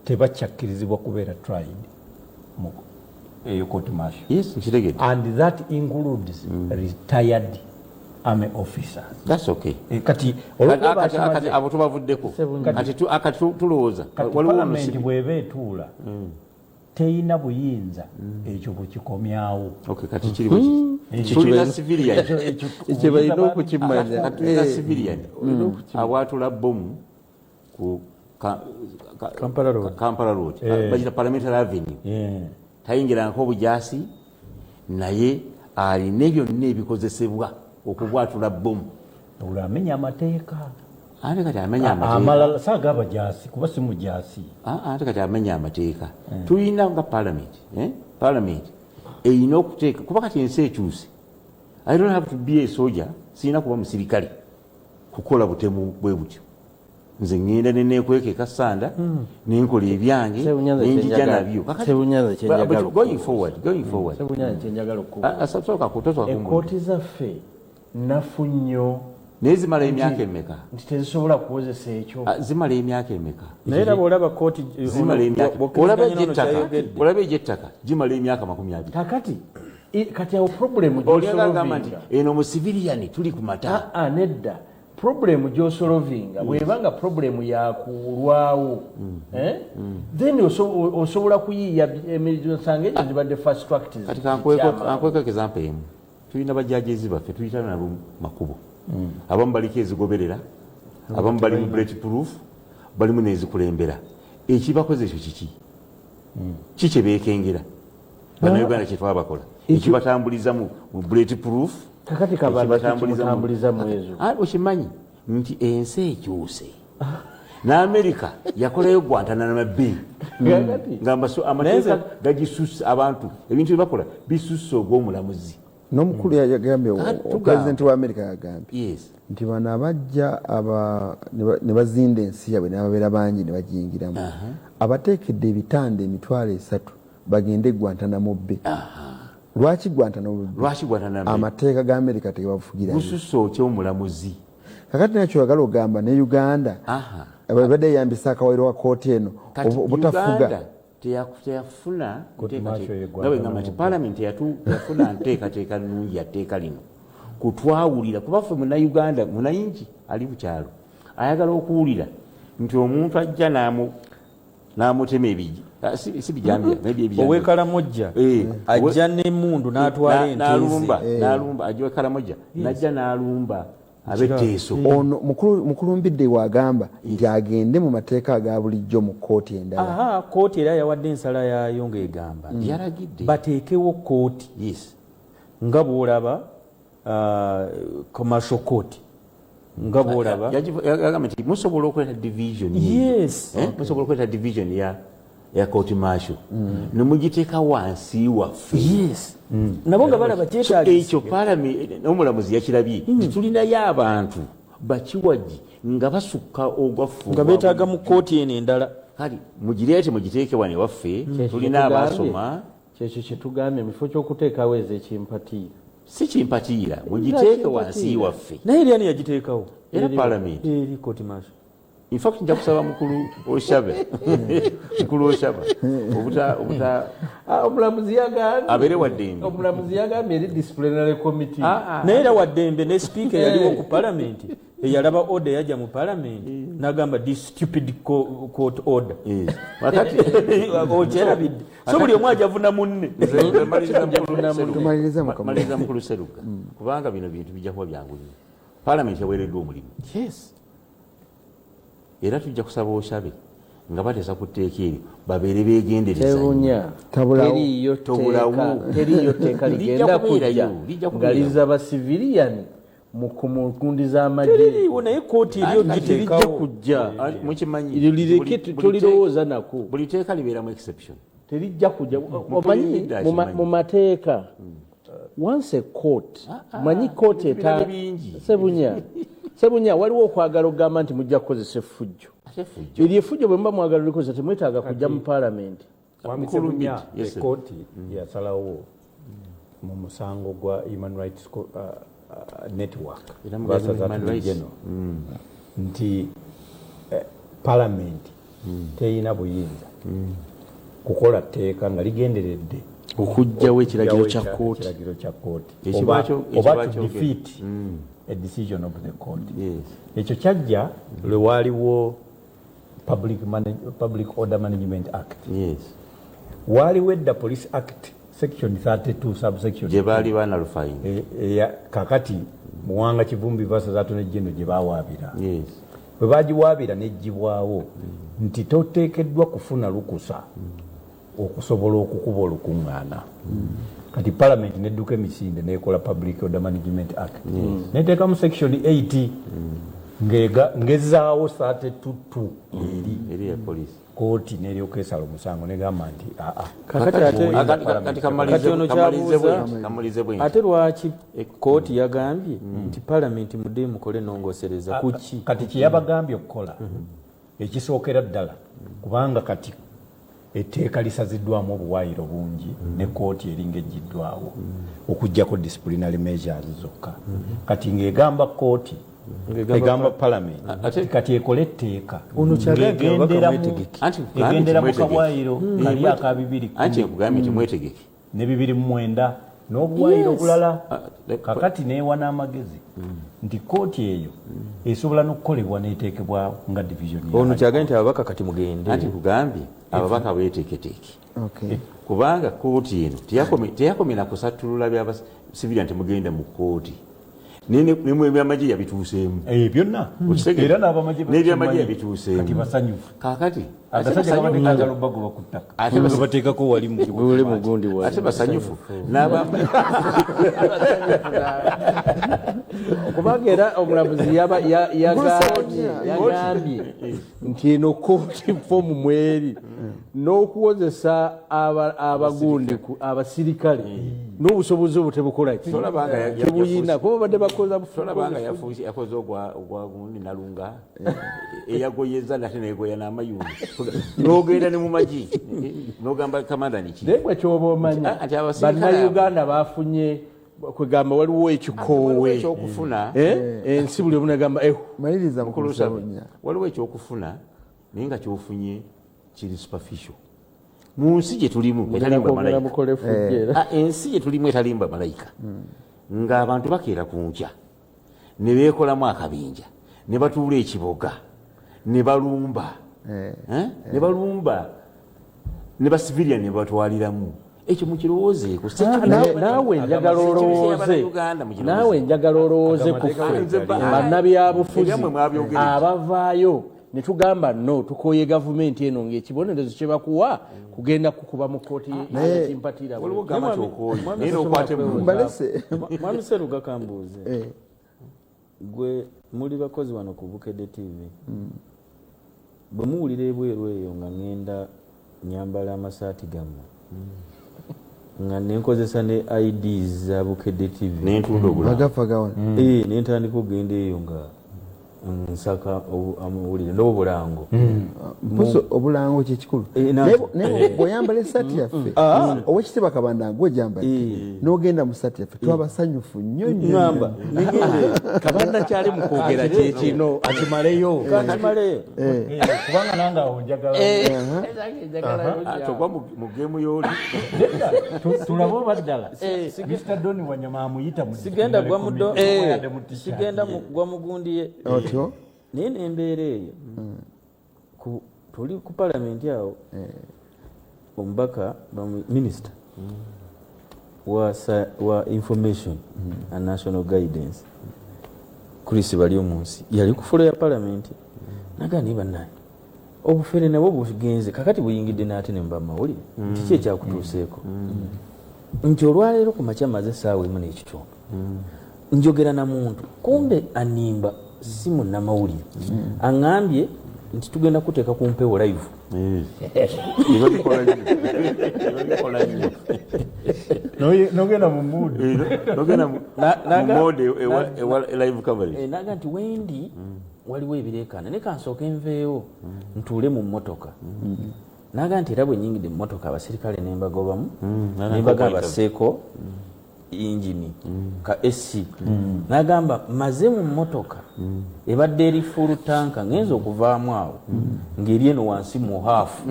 Speaker 1: tebakyakirizibwa kubeera tried mu eyo court martial.
Speaker 3: Yes, nkitegedde.
Speaker 1: And that includes retired army officers.
Speaker 3: That's okay.
Speaker 1: Kati
Speaker 3: abo tubavuddeko kati tulowooza waliwo
Speaker 1: parliament bw'eba etuula teyina buyinza ekyo bukikomyawo.
Speaker 3: Okay, kati kiri tulina civilian
Speaker 6: ekyo balina okukimanya.
Speaker 3: Tulina civilian abwatula bomu ku Kampala Road bagita Parliamentary Avenue tayingirangako obujaasi naye alina byonna ebikozesebwa okubwatula bomu.
Speaker 1: Olamenya amateeka
Speaker 3: ate kati amenya amateeka
Speaker 1: amalala saaga abajaasi kuba si mujaasi
Speaker 3: ate kati amenya amateeka. Tulina nga parliament erina okuteeka kuba kati ensi ekyuse. I don't have to be a soldier, sirina kuba musirikale kukola butemu bwe butyo. Nze ngenda nenekweka ekasanda nenkola ebyange nenjija nabyo. Going forward
Speaker 6: kyenjagala okuba
Speaker 3: asooka kutoza
Speaker 1: ekooti zaffe nafu nnyo
Speaker 3: naye zimala emyaka emeka
Speaker 6: nti tezisobola kukozesa ekyo
Speaker 3: zimala emyaka emeka
Speaker 5: naye era bwolaba kooti
Speaker 3: zimala emyaka olaba egy'ettaka gimala emyaka 20
Speaker 6: kakati kati awo problemu
Speaker 3: olagamba nti eno mu civilian tuli ku mata
Speaker 6: nedda problemu gyosolovinga bwebanga problemu yakulwawo then osobola kuyiiya emisango egyo zibadde fast practice.
Speaker 3: kati kankweko example emu tulina bajajezi baffe tuyitana nabo makubo abamu baliko ezigoberera abamu bali mu bullet proof balimu nezikulembera ekibakoze ekyo kiki kyebekengera bannayuganda kyetwabakola ekibatambuliza mu bullet proof
Speaker 6: kakati kabatambuliza mu ezo
Speaker 3: okimanyi nti ensi ekyuse n'Amerika yakolayo Guantanamo Bay amateeka gagisusa abantu ebintu byebakola bisusa ogw'omulamuzi
Speaker 2: n'omukulu yagambye pulezidenti wa Amerika yagambye nti bano abajja ne bazinda ensi yabwe n'ababeera bangi ne bagiyingiramu abateekedde ebitanda emitwalo 3 bagende Guantanamo Bay. Lwaki Guantanamo Bay? Amateeka ga Amerika tebafugira
Speaker 3: gususa oky'omulamuzi.
Speaker 2: Kakati nakyo yagala ogamba ne Uganda badde yambisa akawero wa kooti eno obutafuga
Speaker 3: teyafuna nteekateeka nti palamenti yafuna nteekateeka nnungi yateeka lino kutwawulira kuba ffe munnayuganda munayingi ali bukyalo ayagala okuwulira nti omuntu ajja n'amutema ebijji si bijambya
Speaker 5: owekalamojja ajja n'emmundu n'atwala
Speaker 3: n'alumba ajja owekalamojja najja n'alumba abetteeso
Speaker 2: ono mukulumbidde wagamba nti agende mu mateeka aga bulijjo mu kooti endala.
Speaker 5: Kooti era yawadde ensala yaayo ng'egamba
Speaker 3: yaragidde
Speaker 5: bateekewo kooti nga bw'olaba commercial court nga bw'olaba
Speaker 3: yagamba nti musobola okweta division musobola okweta division ya court martial nemugiteeka wansi waffe
Speaker 5: nabo nga balaba kyetaagisa
Speaker 3: ekyo n'omulamuzi yakirabye nti tulinayo abantu bakiwagi nga basukka ogwaffe
Speaker 5: nga beetaaga mu kooti eno endala
Speaker 3: kale mugireete mugiteeke wane waffe tulina abasoma
Speaker 6: kyekyo kyetugambye mu kifo ky'okuteekawo ezo ekimpatiira
Speaker 3: si kimpatiira mugiteeke wansi waffe
Speaker 5: naye eri ani yagiteekawo
Speaker 3: era palamenti
Speaker 5: eri kooti maaso.
Speaker 3: In fact nja kusaba mukulu Oshabe
Speaker 6: omulamuzi yagambye
Speaker 3: abere waddembe
Speaker 6: omulamuzi yagambye eri disciplinary committee
Speaker 5: naye era waddembe ne speaker yaliwo ku palamenti eyalaba order yajja mu palamenti n'agamba this stupid court order wakati okyerabidde so buli omu ajavuna munne
Speaker 3: maliriza mukulu Seruga kubanga bino bintu bijja kuba byangu nnyo palamenti yaweereddwa omulimu era tujja kusaba Oshabe nga bateesa ku tteeka eryo babeere beegendereza
Speaker 6: teriyo teeka ligenda kujja nga liza basiviliyani mu nkundi z'amagye
Speaker 5: naye kooti eryo
Speaker 6: giterijja kujja
Speaker 3: mukimanyi
Speaker 6: tolirowooza nako
Speaker 3: buli teeka libeeramu exception
Speaker 6: terijja kujja omanyi mu mateeka once a court manyi kooti Sebunya waliwo okwagala okugamba nti mujja kukozesa effujjo. Eryo effujjo bwe muba mwagala olikozesa temwetaaga kujja mu palamenti.
Speaker 1: Sebunya ekooti yasalawo mu musango gwa Human Rights Network nti palamenti teyina buyinza kukola tteeka nga ligenderedde
Speaker 6: okujjawo ekiragiro kya kooti
Speaker 1: oba to defeat a decision of the court. Ekyo kyajja lwe waaliwo Public Order Management Act. Waaliwo edda Police Act section 32 subsection
Speaker 3: gye baali banalufayini
Speaker 1: kakati Muwanga Kivumbi versus Attorney General gye baawaabira bwe bagiwaabira n'eggibwawo nti toteekeddwa kufuna lukusa okusobola okukuba olukuŋŋaana kati palamenti nedduka emisinde nekola Public Order Management Act neteeka mu section 80 ngezaawo 32
Speaker 3: eri ya police
Speaker 1: kooti neryoka esala omusango negamba nti
Speaker 5: ate lwaki kooti yagambye nti palamenti mudde mukole nongosereza kuki
Speaker 1: kati kyeyabagambye okukola ekisookera ddala kubanga kati etteeka lisaziddwamu obuwaayiro bungi ne kooti eringa ejjiddwawo okuggyako disciplinary measures zokka kati ng'egamba kooti egamba parliament kati ekole etteeka egendera mu kabwayiro kali aka 2
Speaker 3: anti ekugambye nti mwetegeke
Speaker 1: ne 209 n'obuwayiro bulala kakati neewa n'amagezi nti kooti eyo esobola n'okukolebwa n'eteekebwa nga division
Speaker 5: ono kyagambye nti ababaka kati mugende
Speaker 3: anti kugambye ababaka beeteeketeeke kubanga kooti eno teyakomye na kusattulula bya civilian temugenda mu kooti n'ebyamagye yabituuseemu
Speaker 1: byonna era n'ebyamagye
Speaker 3: yabituuseemu
Speaker 1: kati basanyufu
Speaker 3: kakati
Speaker 1: agasajja kabateeka lubago ku ttaka bateekako wali
Speaker 6: mugundi
Speaker 3: ate basanyufu
Speaker 6: kubanga era omulamuzi yagambye nti eno kooti fomu mweri n'okuwozesa abagundi abasirikale n'obusobozi obwo tebukola tebuyina kuba badde
Speaker 3: bakozaolabanga yakoze ogwa gundi nalunga eyagoyeza nate negoya n'amayuni n'ogenda ne mu magi n'ogamba kamanda niki
Speaker 6: naye gwe kyoba omanyi bannayuganda bafunye kwegamba waliwo ekikoowe
Speaker 3: ekyokufuna
Speaker 6: ensi buli omu negamba
Speaker 2: maliriza
Speaker 3: waliwo ekyokufuna naye nga kyofunye kiri superficial mu nsi gye tulimu ensi gye tulimu etalimba malayika ng'abantu bakeera ku nkya ne beekolamu akabinja ne batuula ekiboga ne balumba ne basivilian ne batwaliramu ekyo mukirowoozeeko
Speaker 6: naawe njagala olowooze ku ffe bannabyabufuzi abavaayo ne tugamba no tukoye gavumenti eno ng'ekibonerezo kye bakuwa kugenda kukuba mu kooti ekimpatira
Speaker 5: mwami Seruga kambuuze gwe muli bakozi wano ku Bukedde TV bwe muwulira ebweru eyo nga ngenda nyambala amasaati gammwe nga nenkozesa ne IDs za Bukedde TV nentandika okugenda eyo nga nsaka amawulire n'obulango
Speaker 2: obulango kyekikulu naye bw'oyambala esaati yaffe owekitiibwa Kabanda ng'ojambadde n'ogenda mu saati yaffe twabasanyufu nnyo
Speaker 5: nnamba
Speaker 6: Kabanda kyali mu kwogera kyekino
Speaker 1: akimaleyo kubanga nange awo njagala
Speaker 3: togwa mu geemu y'oli
Speaker 1: tulaba oba ddala Mr. Doni Wanyama amuyita
Speaker 5: sigenda gwa mugundi ye naye nembeera eyo tuli ku palamenti awo omubaka minisita wa information and national guidance Chris Balyomunsi yali ku fulo ya palamenti nagani bannaye obufere nabwo bugenze kakati buyingidde n'ate ne mba mawulire kiki ekyakutuuseeko nti olwaleero ku makya maze essaawa emu n'ekitundu njogera na muntu kumbe animba si munnamawulire aŋŋambye nti tugenda kuteeka ku mpewo live
Speaker 1: nogenda mu mood
Speaker 3: live coverage
Speaker 5: naga nti wendi waliwo ebireekaana ne kansooka enveewo ntuule mu mmotoka naga nti era bwe nyingidde mu mmotoka abasirikale nembagobamu nembagamba seeko injini ka SC nagamba maze mu mmotoka ebadde eri full tanka ngenza okuvaamu awo ngeri eno wansi mu haafu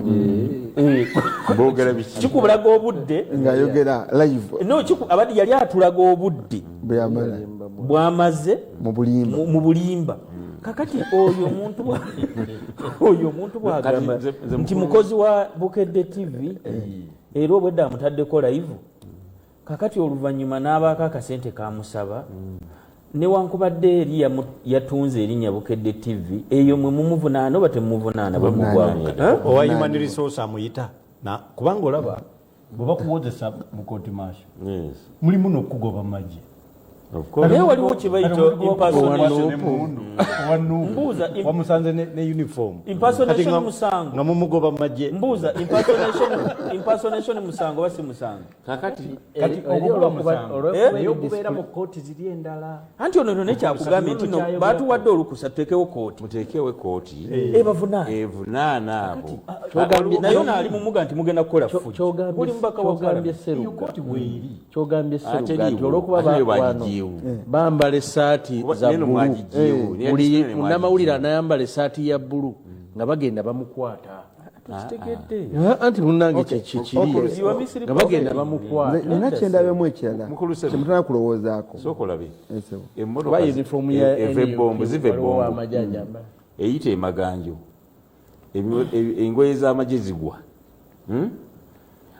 Speaker 5: kikubulaga obudde
Speaker 2: ngayogera live
Speaker 5: abadde yali atulaga obudde bwamaze mu bulimba kakati oyo omuntu bwagamba nti mukozi wa Bukedde TV era obwedde amutaddeko live kakati oluvannyuma n'abaako akasente kamusaba newankubadde eri yatunze erinnya Bukedde TV eyo mwe mumuvunaana oba temumuvunaana bwe mugwamu
Speaker 1: owa human resource amuyita kubanga olaba bwe bakuwozesa mu kooti maasho mulimu n'okugoba magye
Speaker 5: naye waliwo kibayita
Speaker 1: wamusanze ne uniform
Speaker 5: impersonation musango
Speaker 1: nga mumugoba magye
Speaker 5: mbuuza impersonation musango oba si musango
Speaker 1: kati okugoba musango naye okubeera mu kooti ziri endala
Speaker 5: anti ono nekyakugambye nti no baatuwadde olukusa tuteekewo kooti
Speaker 3: muteekewo kooti
Speaker 5: evunaana
Speaker 3: abo
Speaker 5: naye ono ali mumuga nti mugenda kukola fujo
Speaker 6: kyogambye Seruga nti olwokuba wano bambala essaati za bbulu, buli munnamawulire anayambala essaati ya bbulu nga bagenda bamukwata anti munnange kyekiri nga bagenda bamukwata.
Speaker 2: nina kyendabemu ekirala kyemutana kulowoozaako
Speaker 6: kuba yunifoomu ya
Speaker 3: amagye eyita emaganjo, engoye z'amagye zigwa,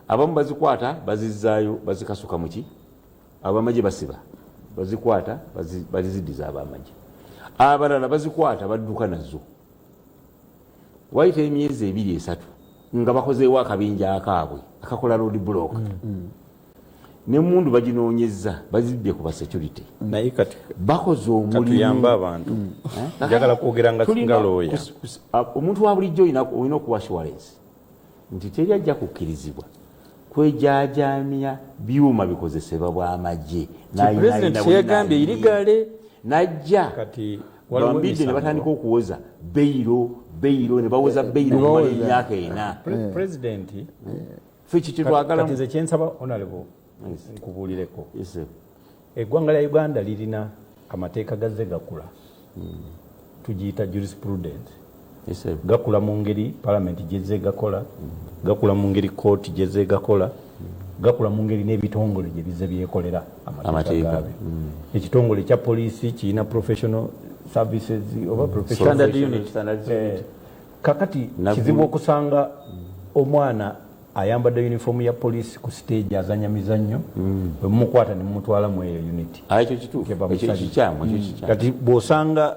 Speaker 3: abamu bazikwata bazizaayo bazikasuka muki, abamagye basiba bazikwata baziziddiza abamagye, abalala bazikwata badduka nazo. Wayita emyezi 2-3 nga bakozeewo akabinja akaabwe akakola road block, n'emmundu baginoonyezza bazibbye ku basecurity,
Speaker 1: naye kati
Speaker 3: bakoze omulimu
Speaker 1: katuyamba abantu. Njagala kwogera nga looya,
Speaker 3: omuntu wa bulijjo olina okuwa assurance nti teri ajja kukkirizibwa kwejaajamya byuma bikozesebwa bw'amagye.
Speaker 5: President kyeyagambye irigale
Speaker 3: najja bambidde ne batandika okuwoza beyiro ne bawoza beyiro kumala emyaka 4.
Speaker 1: President
Speaker 3: fe kitwagala
Speaker 1: kati ze kyensaba honorable nkubuulireko, eggwanga lya Uganda lirina amateeka gazze gakula, tugiyita jurisprudence. Gakula mu ngeri parliament gyezze gakola, gakula mu ngeri court gyezze gakola, gakula mu ngeri n'ebitongole gye bizze byekolera amateeka gaabyo. Ekitongole kya poliisi kirina professional services oba professional standard unit. Kakati kizibu okusanga omwana ayambadde uniform ya poliisi ku stage azanya mizannyo, bwe mumukwata ne mumutwala mu eyo unit.
Speaker 3: Ekyo kituufu, ekyo kikyamu.
Speaker 1: Kati bw'osanga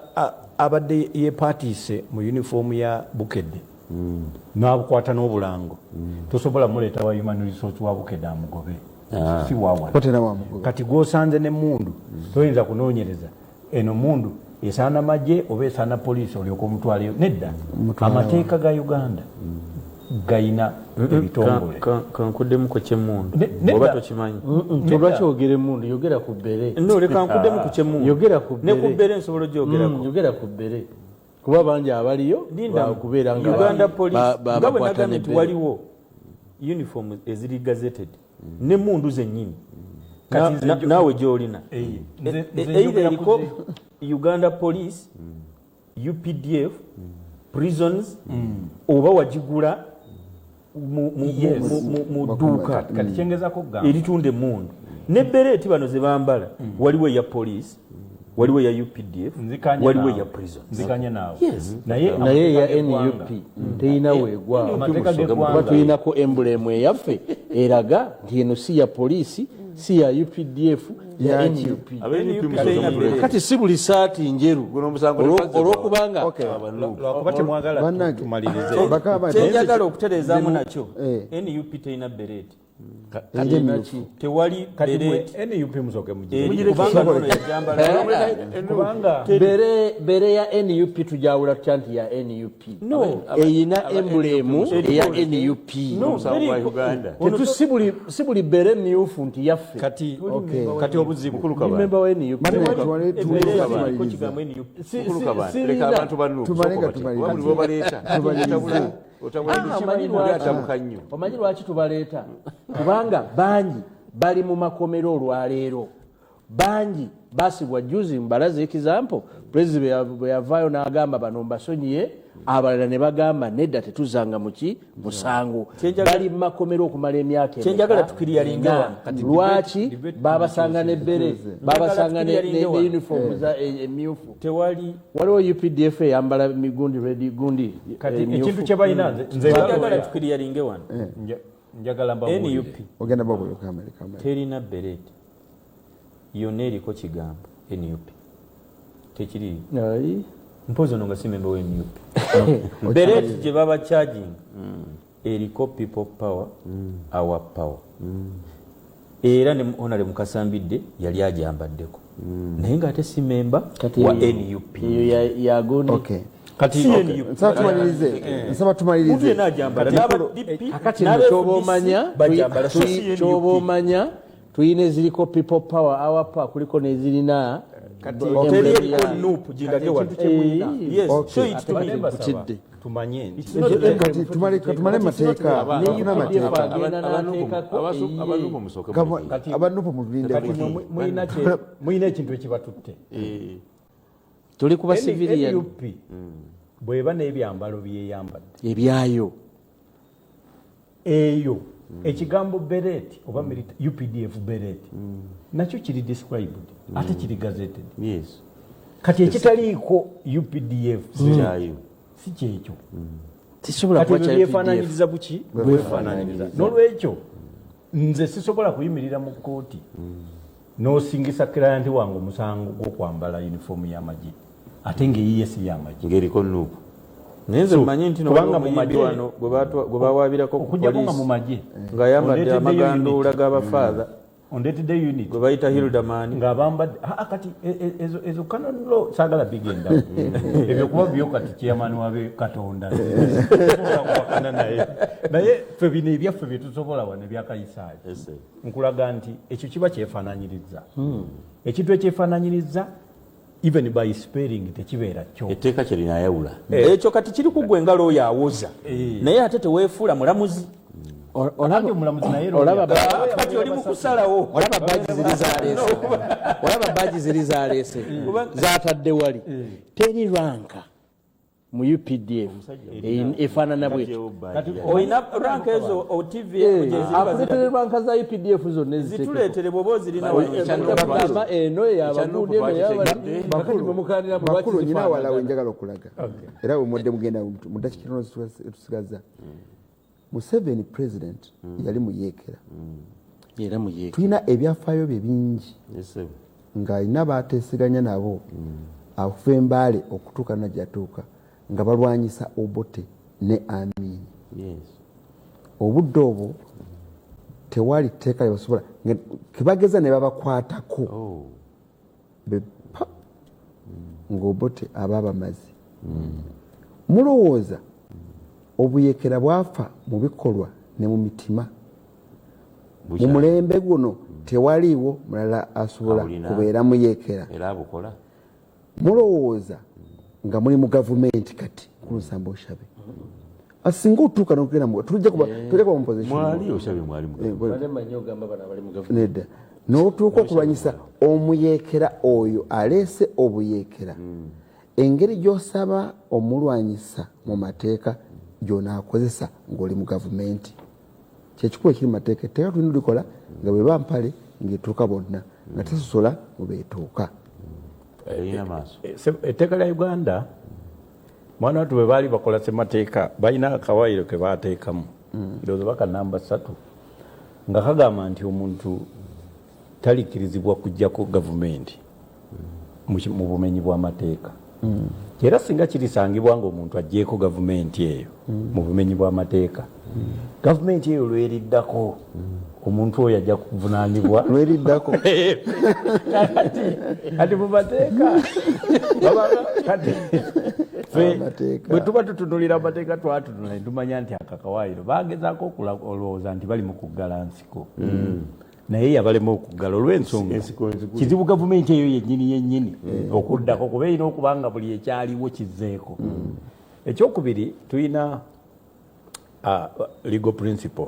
Speaker 1: abadde yepaatiise mu uniform ya Bukedde n'abukwata n'obulango, tosobola muleeta wa human resource wa Bukedde amugobe, si waawala. Kati gw'osanze n'emmundu toyinza kunoonyereza eno mundu esaana magye oba esaana poliisi olyoka omutwaleyo. Nedda, amateeka ga Uganda gayina ebitongole.
Speaker 5: Kankuddemuko kyemmundu oba tokimanyi?
Speaker 6: Tolwakyogera emmundu, yogera ku bbere.
Speaker 5: No, leka nkuddemu ku kyemmundu.
Speaker 6: Yogera ku bbere.
Speaker 5: Ne ku bbere nsobola ogyogerako.
Speaker 6: Yogera ku bbere. Kuba bangi abaliyo bakubeera nga
Speaker 5: Uganda police nga bwe nagambye nti waliwo uniform eziri gazetted n'emmundu zennyini. Kati naawe gy'olina either eriko Uganda police, UPDF, prisons, oba wagigula mu dduuka
Speaker 1: kati kyengezako gamba
Speaker 5: eritunda emmundu. N'ebbereeti bano ze bambala waliwo eya police, waliwo ya UPDF, waliwo ya prison.
Speaker 1: Nzikanye naawe.
Speaker 6: Naye ya NUP teyina weegwa. Kuba tulinako emblem eyaffe eraga nti eno si ya poliisi, si ya UPDF, ya NUP. Kati si buli saati njeru olw'okubanga
Speaker 1: lwakuba temwagala tumalirize.
Speaker 5: Kyenjagala okutereezaamu nakyo NUP teyina bereeti. Tewali
Speaker 1: NUP musoke
Speaker 5: kubanga
Speaker 6: bere ya NUP tujawula tutya nti ya NUP eyina emblemu eya NUP. Si buli bere myufu nti yaffe.
Speaker 1: Kati obuzibu
Speaker 6: memba wa NUP omanyi lwaki tubaleeta? Kubanga bangi bali mu makomero olwaleero, bangi basibwa juzi mbalaze example. President bwe yavaayo n'agamba bano mbasonyiye, abalala ne bagamba nedda tetuzanga muki musango. Bali mu makomero okumala emyaka
Speaker 5: kyenjagala tukiriyalinga
Speaker 6: lwaki babasanga n'ebbere, babasanga ne uniform za emyufu. Waliwo UPDF eyambala migundi red gundi.
Speaker 1: Kati ekintu kye balina nze
Speaker 5: njagala tukiriyalinge wano
Speaker 1: njagala mbabulire
Speaker 5: NUP
Speaker 2: ogenda babulira America
Speaker 5: terina bereeti yonna eriko kigambo NUP tekiri mpozi ono nga si memba we NUP. Bereeti gye baba charging eriko people power, our power. Era ne onale mukasambidde yali ajambaddeko naye ng'ate si memba wa NUP.
Speaker 6: Eyo ya gundi.
Speaker 2: Kati nsaba tumalirize.
Speaker 6: Akati kyoba omanya tuyina eziriko people power, our power, kuliko nezirina
Speaker 5: teriyeko nuupu gindage wano show it to me
Speaker 2: Kutidde.
Speaker 1: tumanye
Speaker 2: kati tumale mateeka neyina mateeka abanupu mulinde
Speaker 1: muyina ekintu ekibatutte
Speaker 6: tuli kuba civilian
Speaker 1: NUP bweba n'ebyambalo byeyambadde
Speaker 6: ebyayo
Speaker 1: eyo ekigambo beret oba UPDF beret nakyo kiri described ate kiri gazetted kati ekitaliiko UPDF si kyekyo
Speaker 6: tisobola kuba kya
Speaker 1: byefaananyiriza buki bwefaananyiriza n'olwekyo nze sisobola kuyimirira mu kkooti n'osingisa kiranti wange omusango gw'okwambala uniform y'amagye ate ng'eyiye si y'amagye
Speaker 3: ng'eriko nuupu
Speaker 5: naye nze mmanyi nti
Speaker 1: kubanga mu magye
Speaker 5: wano gwe bawaabirako ku
Speaker 1: okujjako nga mu magye
Speaker 5: ng'ayambadde amaganduula g'abafaatha
Speaker 1: ondetedde unit
Speaker 5: gwe bayita Hildamani
Speaker 1: ng'abambadde kati ezo kanonlo saagala bigenda ebyo kuba byo kati chairman wabe Katonda kuwakana naye ffe bino ebyaffe bye tusobola wano ebyakayisaayi nkulaga nti ekyo kiba kyefaananyiriza ekintu ekyefaananyiriza even by spelling tekibeera kyo
Speaker 3: etteeka kye linayawula
Speaker 5: ekyo kati kiri ku gwe nga looyo awoza naye ate teweefuula mulamuzi kati oli mu kusalawo
Speaker 6: olaba baji ziri zaleese zatadde wali teri ranka mu UPDF efaanana bwetyo
Speaker 5: olina ranka ezo OTV
Speaker 6: akuletere ranka za UPDF zonna
Speaker 5: zituleetere bwoba ozirina
Speaker 6: eno yabagundi
Speaker 2: bakulu nyina walawe njagala okulaga era omudde mugenda mudakikiro tusigaza Museveni president yali muyeekera
Speaker 6: era muyeekera
Speaker 2: tulina ebyafaayo bye bingi ng'alina baateeseganya nabo akufa embaale okutuuka najjatuuka nga balwanyisa Obote ne Amin obudde obwo tewali tteeka lye basobola kebageza ne babakwatako bepa ng'Obote aba bamazi mulowooza obuyeekera bwafa mu bikolwa ne mu mitima mu mulembe guno tewaliiwo mulala asobola kubeera muyeekera mulowooza nga muli mu gavumenti kati ku Nsamba Oshabe asinga otuuka nokugenda tujja kuba mu positionedda n'otuuka okulwanyisa omuyeekera oyo aleese obuyeekera engeri gy'osaba omulwanyisa mu mateeka gy'onaakozesa ng'oli mu gavumenti kyekikuba ekiri mu mateeka etteeka tulina likola nga bwe bampale ng'etuuka bonna nga tesosola mu beetuuka
Speaker 1: etteeka lya Uganda mwana watu bwe baali bakola ssemateeka balina akawaayiro ke baateekamu ndowooza baka namba 3 nga kagamba nti omuntu talikkirizibwa kujjako gavumenti mu bumenyi bw'amateeka era singa kirisangibwa ng'omuntu ajjeeko gavumenti eyo mu bumenyi bw'amateeka gavumenti eyo lweriddako omuntu oyo ajja kuvunaanibwa
Speaker 2: lweriddako
Speaker 1: kati mu mateeka bwe tuba tutunulira amateeka twatunula ne tumanya nti akakawaayiro bagezaako okulowooza nti bali mu kuggala nsiko naye yabalema okuggala olw'ensonga kizibu gavumenti eyo yennyini okuddako kuba erina okuba nga buli ekyaliwo kizzeeko. Ekyokubiri tulina legal principle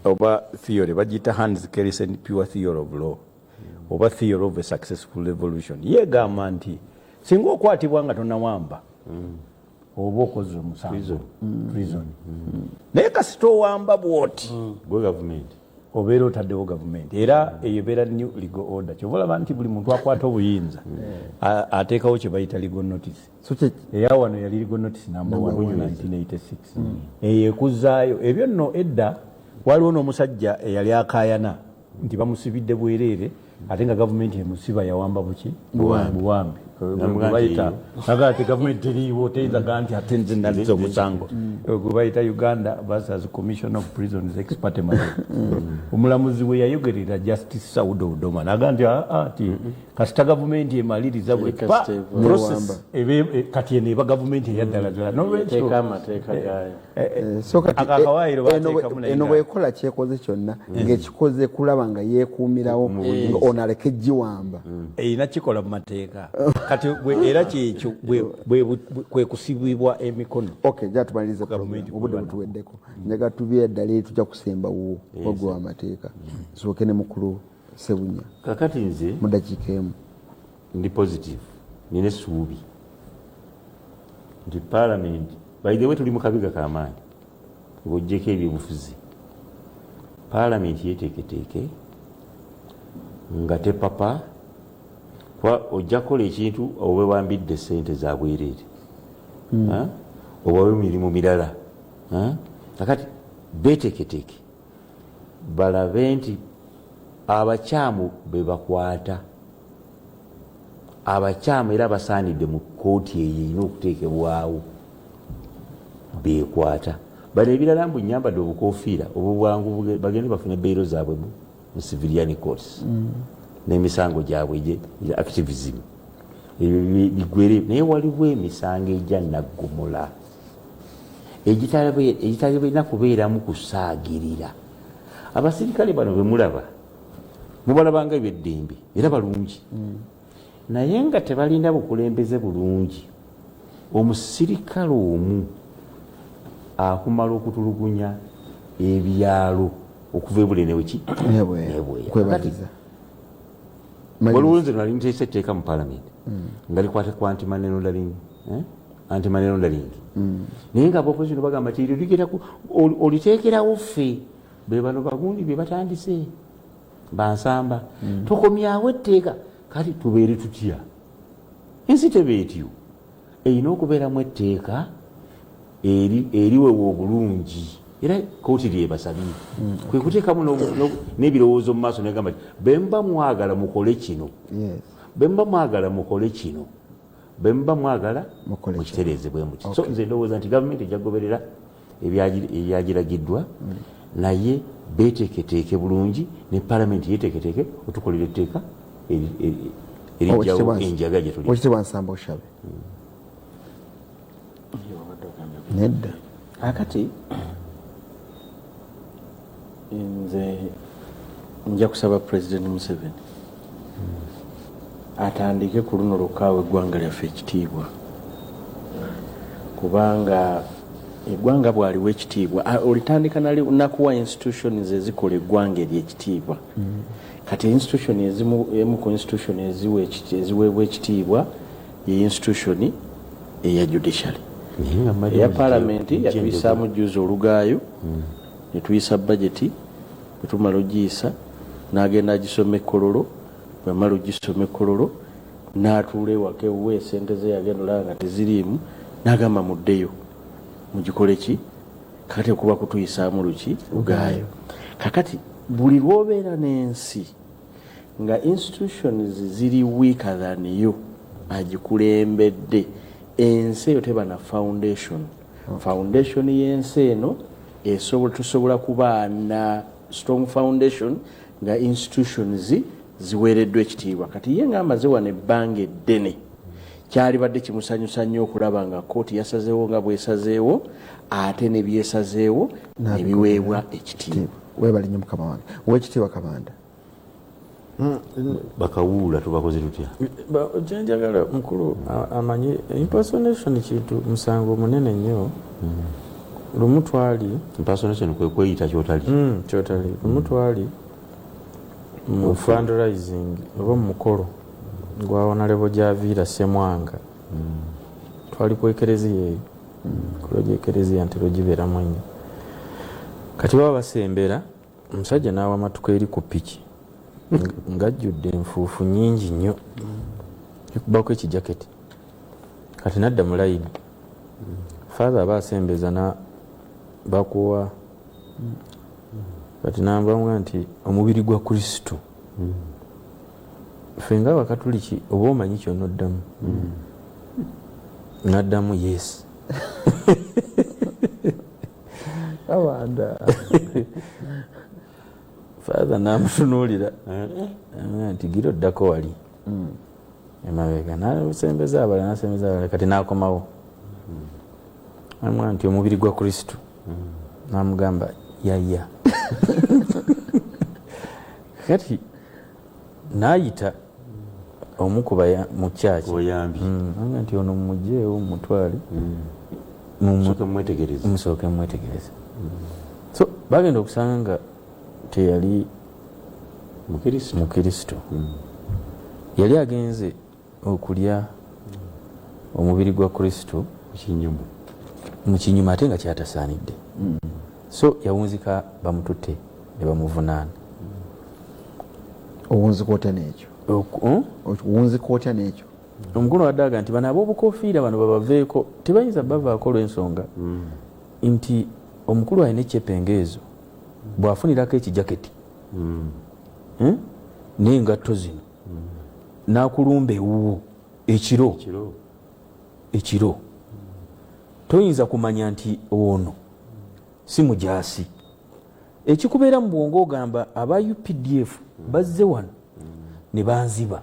Speaker 1: oba theory bagiyita Hans Kelsen pure theory of law oba theory of a successful revolution. Yeegamba nti singa okwatibwa nga tonnawamba oba okoze omusango prison naye kasita owamba bwoti
Speaker 3: gwe gavumenti
Speaker 1: obeera otaddewo gavumenti era eyo ebeera new legal order. Kyova olaba nti buli muntu akwata obuyinza ateekawo kye bayita legal notice. Eya wano yali legal notice number 1 1986 eyo ekuzzaayo ebyo nno edda waliwo n'omusajja eyali akaayana nti bamusibidde bwereere ate nga gavumenti emusiba yawamba buki buwambi bayita naga ati gavumenti eriiwo teyinzaga nti ate nze naliza omusango gwe bayita Uganda versus Commission of Prisons ex parte omulamuzi we yayogerera Justice Saudo Udoma naga nti ati kasita gavumenti emaliriza bwe process kati eno eba gavumenti eyaddala
Speaker 6: nolwekyo amateeka gayo
Speaker 2: so kati eno bwekola kyekoze kyonna ng'ekikoze kulaba nga yeekuumirawo ono aleke giwamba
Speaker 1: erina kikola mu mateeka kati era kyekyo kwe kusibibwa emikono
Speaker 2: jatumalirize obudde butuweddeko njaga tubye eddala tujja kusembawo wagwa amateeka sooke ne mukulu Sebunya
Speaker 3: kakati nze
Speaker 2: mu dakiika emu
Speaker 3: ndi positive nina essuubi nti parliament by the way tuli mu kabiga k'amaanyi ng'oggyeko ebyobufuzi parliament yeteeketeeke nga tepapa kwa ojja kukola ekintu oba wambidde ssente za bwereere oba emirimu mirala kakati beteeketeeke balabe nti abakyamu be bakwata abakyamu era basaanidde mu kooti eyo erina okuteekebwawo beekwata bano ebirala mbu nyambadde obukofiira obubwangu bagende bafune beero zaabwe mu civilian courts n'emisango gyabwe gya activism bigwere naye waliwo emisango ejja naggumula egitalina kubeeramu kusaagirira abasirikale bano bemulaba mubalabanga ebyeddembe era balungi naye nga tebalina bukulembeze bulungi omusirikale omu akumala okutulugunya ebyalo okuva ebuleneweki
Speaker 2: kwebaliza
Speaker 3: waliwo nze nali nteesa etteeka mu palamenti nga likwata ku antimoney laundering naye nga abopposition bagamba ti oliteekerawo ffe be bano bagundi bye batandise bansamba tokomyawo etteeka kati tubeere tutya ensi tebeetyo erina okubeeramu etteeka eriwewa obulungi era kooti lyebasabye kwe kuteekamu n'ebirowoozo mu maaso negamba ti bemba mwagala mukole kino bemba mwagala mukole kino bemba mwagala mukitereezebwe muti so nze ndowooza nti gavumenti ejja kugoberera ebyagiragiddwa naye beteeketeeke bulungi ne palamenti yeteeketeeke otukolera etteeka erijjawo enjaga gye tuli
Speaker 2: Oweekitiibwa Nsamba Oshabe nedda
Speaker 6: akati nze nja kusaba President Museveni atandike ku luno lukaawe eggwanga lyaffe ekitiibwa kubanga eggwanga bwaliwo ekitiibwa olitandika nakuwa institutions ezikola eggwanga eryekitiibwa kati institution emu ku institution eziweebwa ekitiibwa ye institution eya judiciary eya palamenti yatuyisaamu juzi olugaayo netuyisa budgeti bwetumala ogiyisa n'agenda agisoma ekkololo bwemala ogisoma ekkololo n'atuula ewaka ewuwe esente ze yagenda olaba nga teziriimu n'agamba muddeyo mugikole ki kakati okuba kutuyisaamu luki lugaayo kakati buli lwobeera n'ensi nga institutions ziri weaker than you agikulembedde ensi eyo teba na foundation y'ensi eno tusobola kuba na strong foundation nga institutions ziweereddwa ekitiibwa kati ye nga amaze wano ebbanga eddene kyali badde kimusanyusa nnyo okulaba nga kooti yasazeewo nga bwesazeewo ate ne byesazeewo ne biweebwa ekitiibwa
Speaker 2: weebale nnyo mukama wange Oweekitiibwa Kabanda
Speaker 3: bakawuula tubakoze tutya
Speaker 5: kyenjagala mukulu amanye impersonation kintu musango munene nnyo lumu twali
Speaker 3: impersonation kwe kweyita kyotali
Speaker 5: lumu twali mu fundraising oba mu mukolo gwa Honorable Javiira Ssemwanga twali ku ekereziya eyo kuloja ekereziya ntero gibeeramu nnyo kati baba basembera omusajja n'awa amatuka eri ku piki ng'ajjudde enfuufu nnyingi nnyo ekubako ekijaketi kati nadda mu layini father aba asembeza na bakuwa kati nambamwa nti omubiri gwa Kristo ffe nga Abakatuliki oba omanyi kyonna oddamu naddamu yes
Speaker 2: abanda
Speaker 5: father namutunuulira nti gira oddako wali emabega nasembeza abalala nasembeza abalala kati nakomawo amwa nti omubiri gwa Kristo namugamba yaya kati nayita omukuba mu kyaki anga nti ono mumujeewo mumutwale musooke mumwetegereze so bagenda okusanga nga teyali mukristo yali agenze okulya omubiri gwa Kristo mu kinyuma ate nga kyatasaanidde so yawunzika bamututte ne bamuvunaana.
Speaker 2: owunzika otya n'ekyo owunzika otya n'ekyo
Speaker 5: omukulu waddaga nti bano ab'obukofiira bano babaveeko tebayinza bavaako olw'ensonga nti omukulu alina ekyepengeezo bw'afunirako ekijaketi n'engatto zino n'akulumba ewuwo ekiro toyinza kumanya nti ono si mujaasi. Ekikubeera mu bwongo ogamba aba UPDF bazze wano ne banziba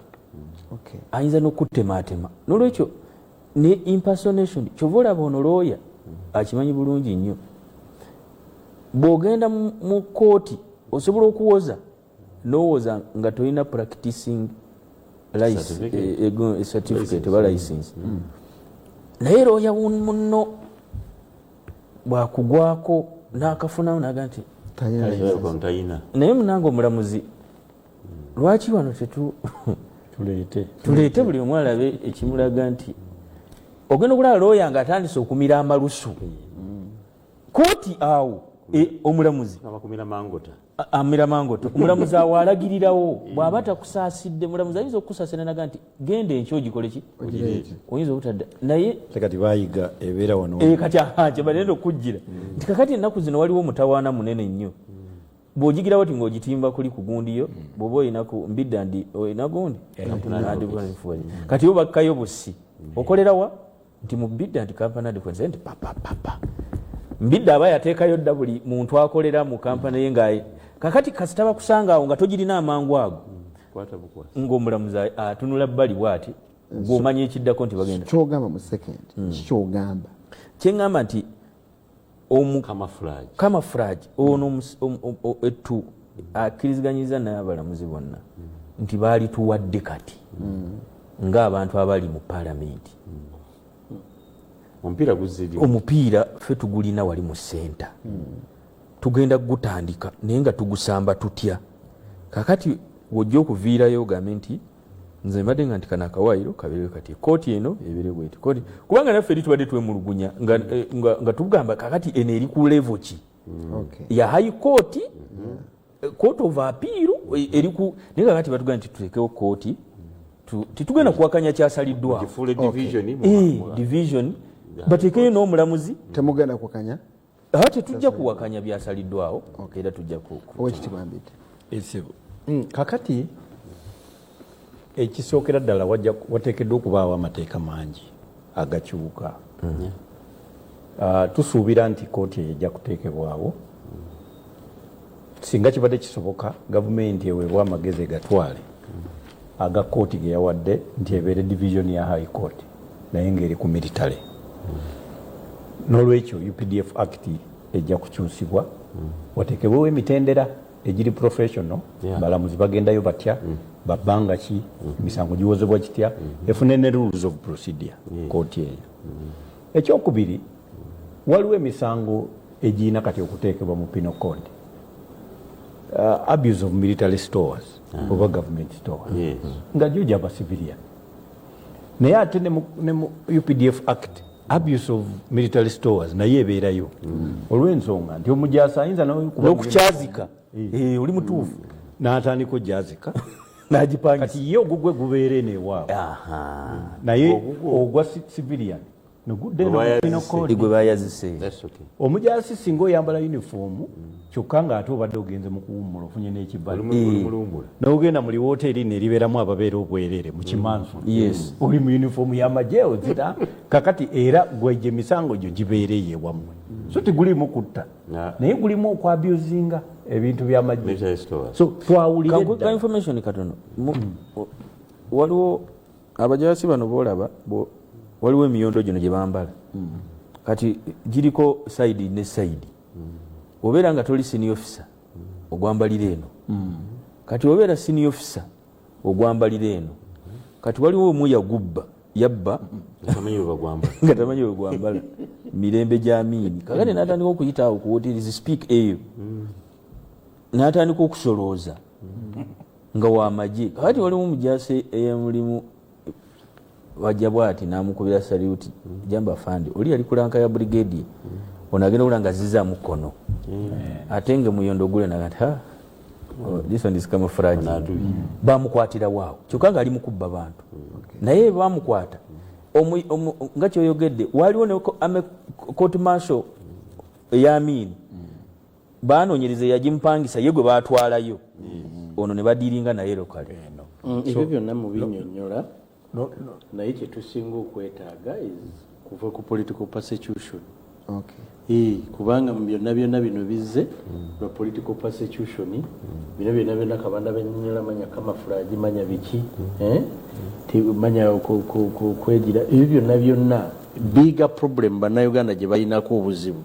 Speaker 5: ayinza n'okutemaatema n'olwekyo ne impersonation kyova olaba ono looya akimanyi bulungi nnyo. Bw'ogenda mu kooti osobola okuwoza n'owoza nga tolina practicing certificate oba license naye looya munno bwakugwako n'akafunamu naga nti naye munange omulamuzi lwaki wano tuleete buli omu alabe ekimulaga nti ogenda okulaba looya nga atandise okumira amalusu kooti awo omulamuzi amira mangoto omulamuzi awo alagirirawo bw'aba takusaasidde mulamuzi ayinza okukusaasira naga nti genda enkyo ogikole ki oyinza obutadda naye
Speaker 1: kati bayiga ebeera wano
Speaker 5: kati kyebalenda okujjira nti kakati ennaku zino waliwo omutawaana munene nnyo bw'ogigirawo ti ng'ogitimba kuli ku gundiyo bw'oba oyinaku mbidda ndi oyina gundi kati yo bakkayo busi okolerawa nti mu bidda nti kampani adikwense nti papapapa mbidda aba yateekayo dda buli muntu akolera mu kampani ye ngaye kakati kasita bakusanga awo nga togirina amangu ago ng'omulamuzi atunula bbali bw'ati gw'omanya ekiddako nti bagenda
Speaker 2: kyogamba mu sekendi kikyogamba
Speaker 5: kyeŋŋamba nti camouflage ono etu akkiriziganyiza naye abalamuzi bonna nti baali tuwadde kati ng'abantu abali mu paalamenti omupiira ffe tugulina wali mu senta tugenda gutandika naye nga tugusamba tutya kakati wojja okuviirayo ogambe nti nze mbadde nga nti kana akawaayiro kabeerewo kati kooti eno ebeere bweti kooti kubanga naffe eri tubadde twemulugunya nga tugamba kakati eno eri ku levo ki ya high court court of appeal eri ku naye kakati batugamba nti tulekewo kooti titugenda kuwakanya kyasaliddwawo division batekeyo n'omulamuzi
Speaker 2: temugenda kuwakanya
Speaker 5: ate tujja kuwakanya byasaliddwawo era tujja
Speaker 2: owekitibambidde
Speaker 1: kakati ekisookera ddala wateekeddwa okubaawo amateeka mangi agakyuka tusuubira nti kooti eyo ejja kuteekebwawo singa kibadde kisoboka gavumenti eweebwa amagezi egatwale aga kooti ge yawadde nti ebeere division ya high court naye ng'eri ku military n'olwekyo UPDF Act ejja kukyusibwa wateekebwewo emitendera egiri professional balamuzi bagendayo batya babbanga ki emisango giwozebwa kitya efune ne rules of procedure kooti eyo ekyokubiri waliwo emisango egiina kati okuteekebwa mu penal code abuse of military stores oba government stores nga gyo gyaba civilian naye ate ne mu UPDF Act abuse of military stores naye ebeerayo olw'ensonga nti omujaasi ayinza
Speaker 5: n'okukyazika oli mutuufu
Speaker 1: n'atandika ojazika
Speaker 5: n'agipangisa
Speaker 1: kati ye ogugwe gubeere neewaabwe naye ogwa civilian
Speaker 5: gwe bayazise.
Speaker 1: Omujasi singa oyambala uniform kyokka ng'ate obadde ogenze mu kuwummula ofunye n'ekibbala n'ogenda mu liwooteri ne libeeramu ababeera obwereere mu kimansu oli mu uniform y'amagye ozira kakati era gwejje emisango gyo gibeereyo ewammwe so tegulimu kutta naye gulimu okwabyuzinga ebintu by'amagye so twawulire
Speaker 5: ka information katono waliwo abajasi bano boolaba waliwo emiyondo gino gye bambala kati giriko saidi ne saidi obeera nga toli senior officer ogwambalira eno kati obeera senior officer ogwambalira eno kati waliwo omu yabba nga tamanyi bwe gwambala mirembe gy'amiini kakati n'atandika okuyita awo kuwotirizi speak eyo n'atandika okusolooza nga wamagye kakati waliwo omujasi eyamulimu wajja bwati namukubira saluti jamba fandi oli yali kulanka ya brigade ono agenda kulanga ziza mukono ate nga muyondo gule nagati this one is camouflage bamukwatira waawo kyokka nga ali mukubba bantu naye bamukwata nga kyoyogedde waliwo ne court martial ey'amiini banoonyereza yagimpangisa ye gwe baatwalayo ono ne badiringa naye lokale
Speaker 6: ebyo byonna mubinyonnyola naye kyetusinga okwetaaga kuva ku political persecution kubanga byonna bino bizze lwa political persecution bino byonna kabanda benyonyola manya camouflage manya biki manya kwegira ebyo byonna bigger problem bannayuganda gye balinako obuzibu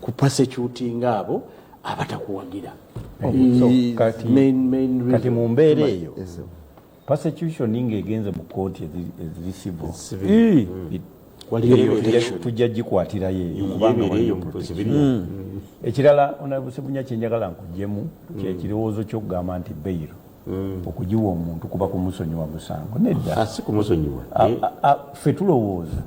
Speaker 6: ku persecuting abo abatakuwagira
Speaker 1: kati mu mbeera eyo persecution ng'egenze mu kooti eziri civil tujja gikwatirayo eyo kubanga ekirala onabusebunya kyenjagala nkuggyemu kyekirowoozo kyokugamba nti beyiro okugiwa omuntu kuba kumusonyiwa musango nedda
Speaker 3: si kumusonyiwa
Speaker 1: ffe tulowooza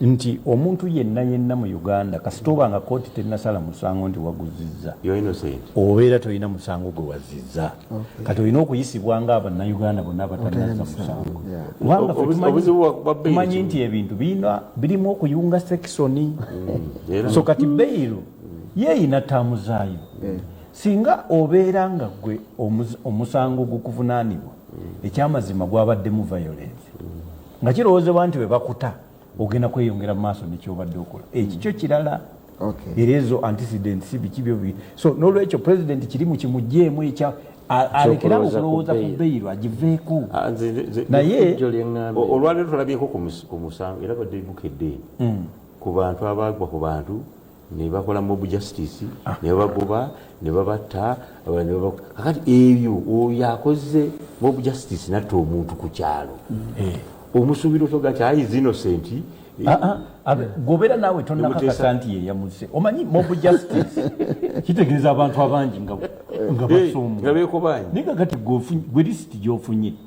Speaker 1: nti omuntu yenna mu Uganda kasita oba nga kooti terinasala musango nti waguzizza obeera tolina musango gwe wazizza kati olina okuyisibwa nga abannayuganda bonna abatanazza musango kubanga tumanyi nti ebintu birimu okuyunga sekisoni so kati beyiro yeeyina ttaamu zaayo singa obeera nga gwe omusango gukuvunaanibwa ekyamazima gwabaddemu violence nga kirowoozebwa nti bwe bakuta ogenda kweyongera mu maaso nekyobadde okola ekikyo kirala era ezo antecedents biki byo so n'olwekyo president kirimu kimugjeemu ekya alekerawo okulowooza ku beyiro agiveeko naye
Speaker 3: olwaleero tulabyeko ku musango era badde bukedde ku bantu abagwa ku bantu ne bakola mob justice ne bagoba ne babatta kakati ebyo oyo akoze mob justice natta omuntu ku kyalo omusuubira otoga ti is innocent
Speaker 1: gobeera naawe tonakakasa nti yeyamuse omanyi mob justice kitegeeza abantu abangi nga basoomu
Speaker 3: nga beeko bangi
Speaker 1: naye kakati gwe lisiti gyofunye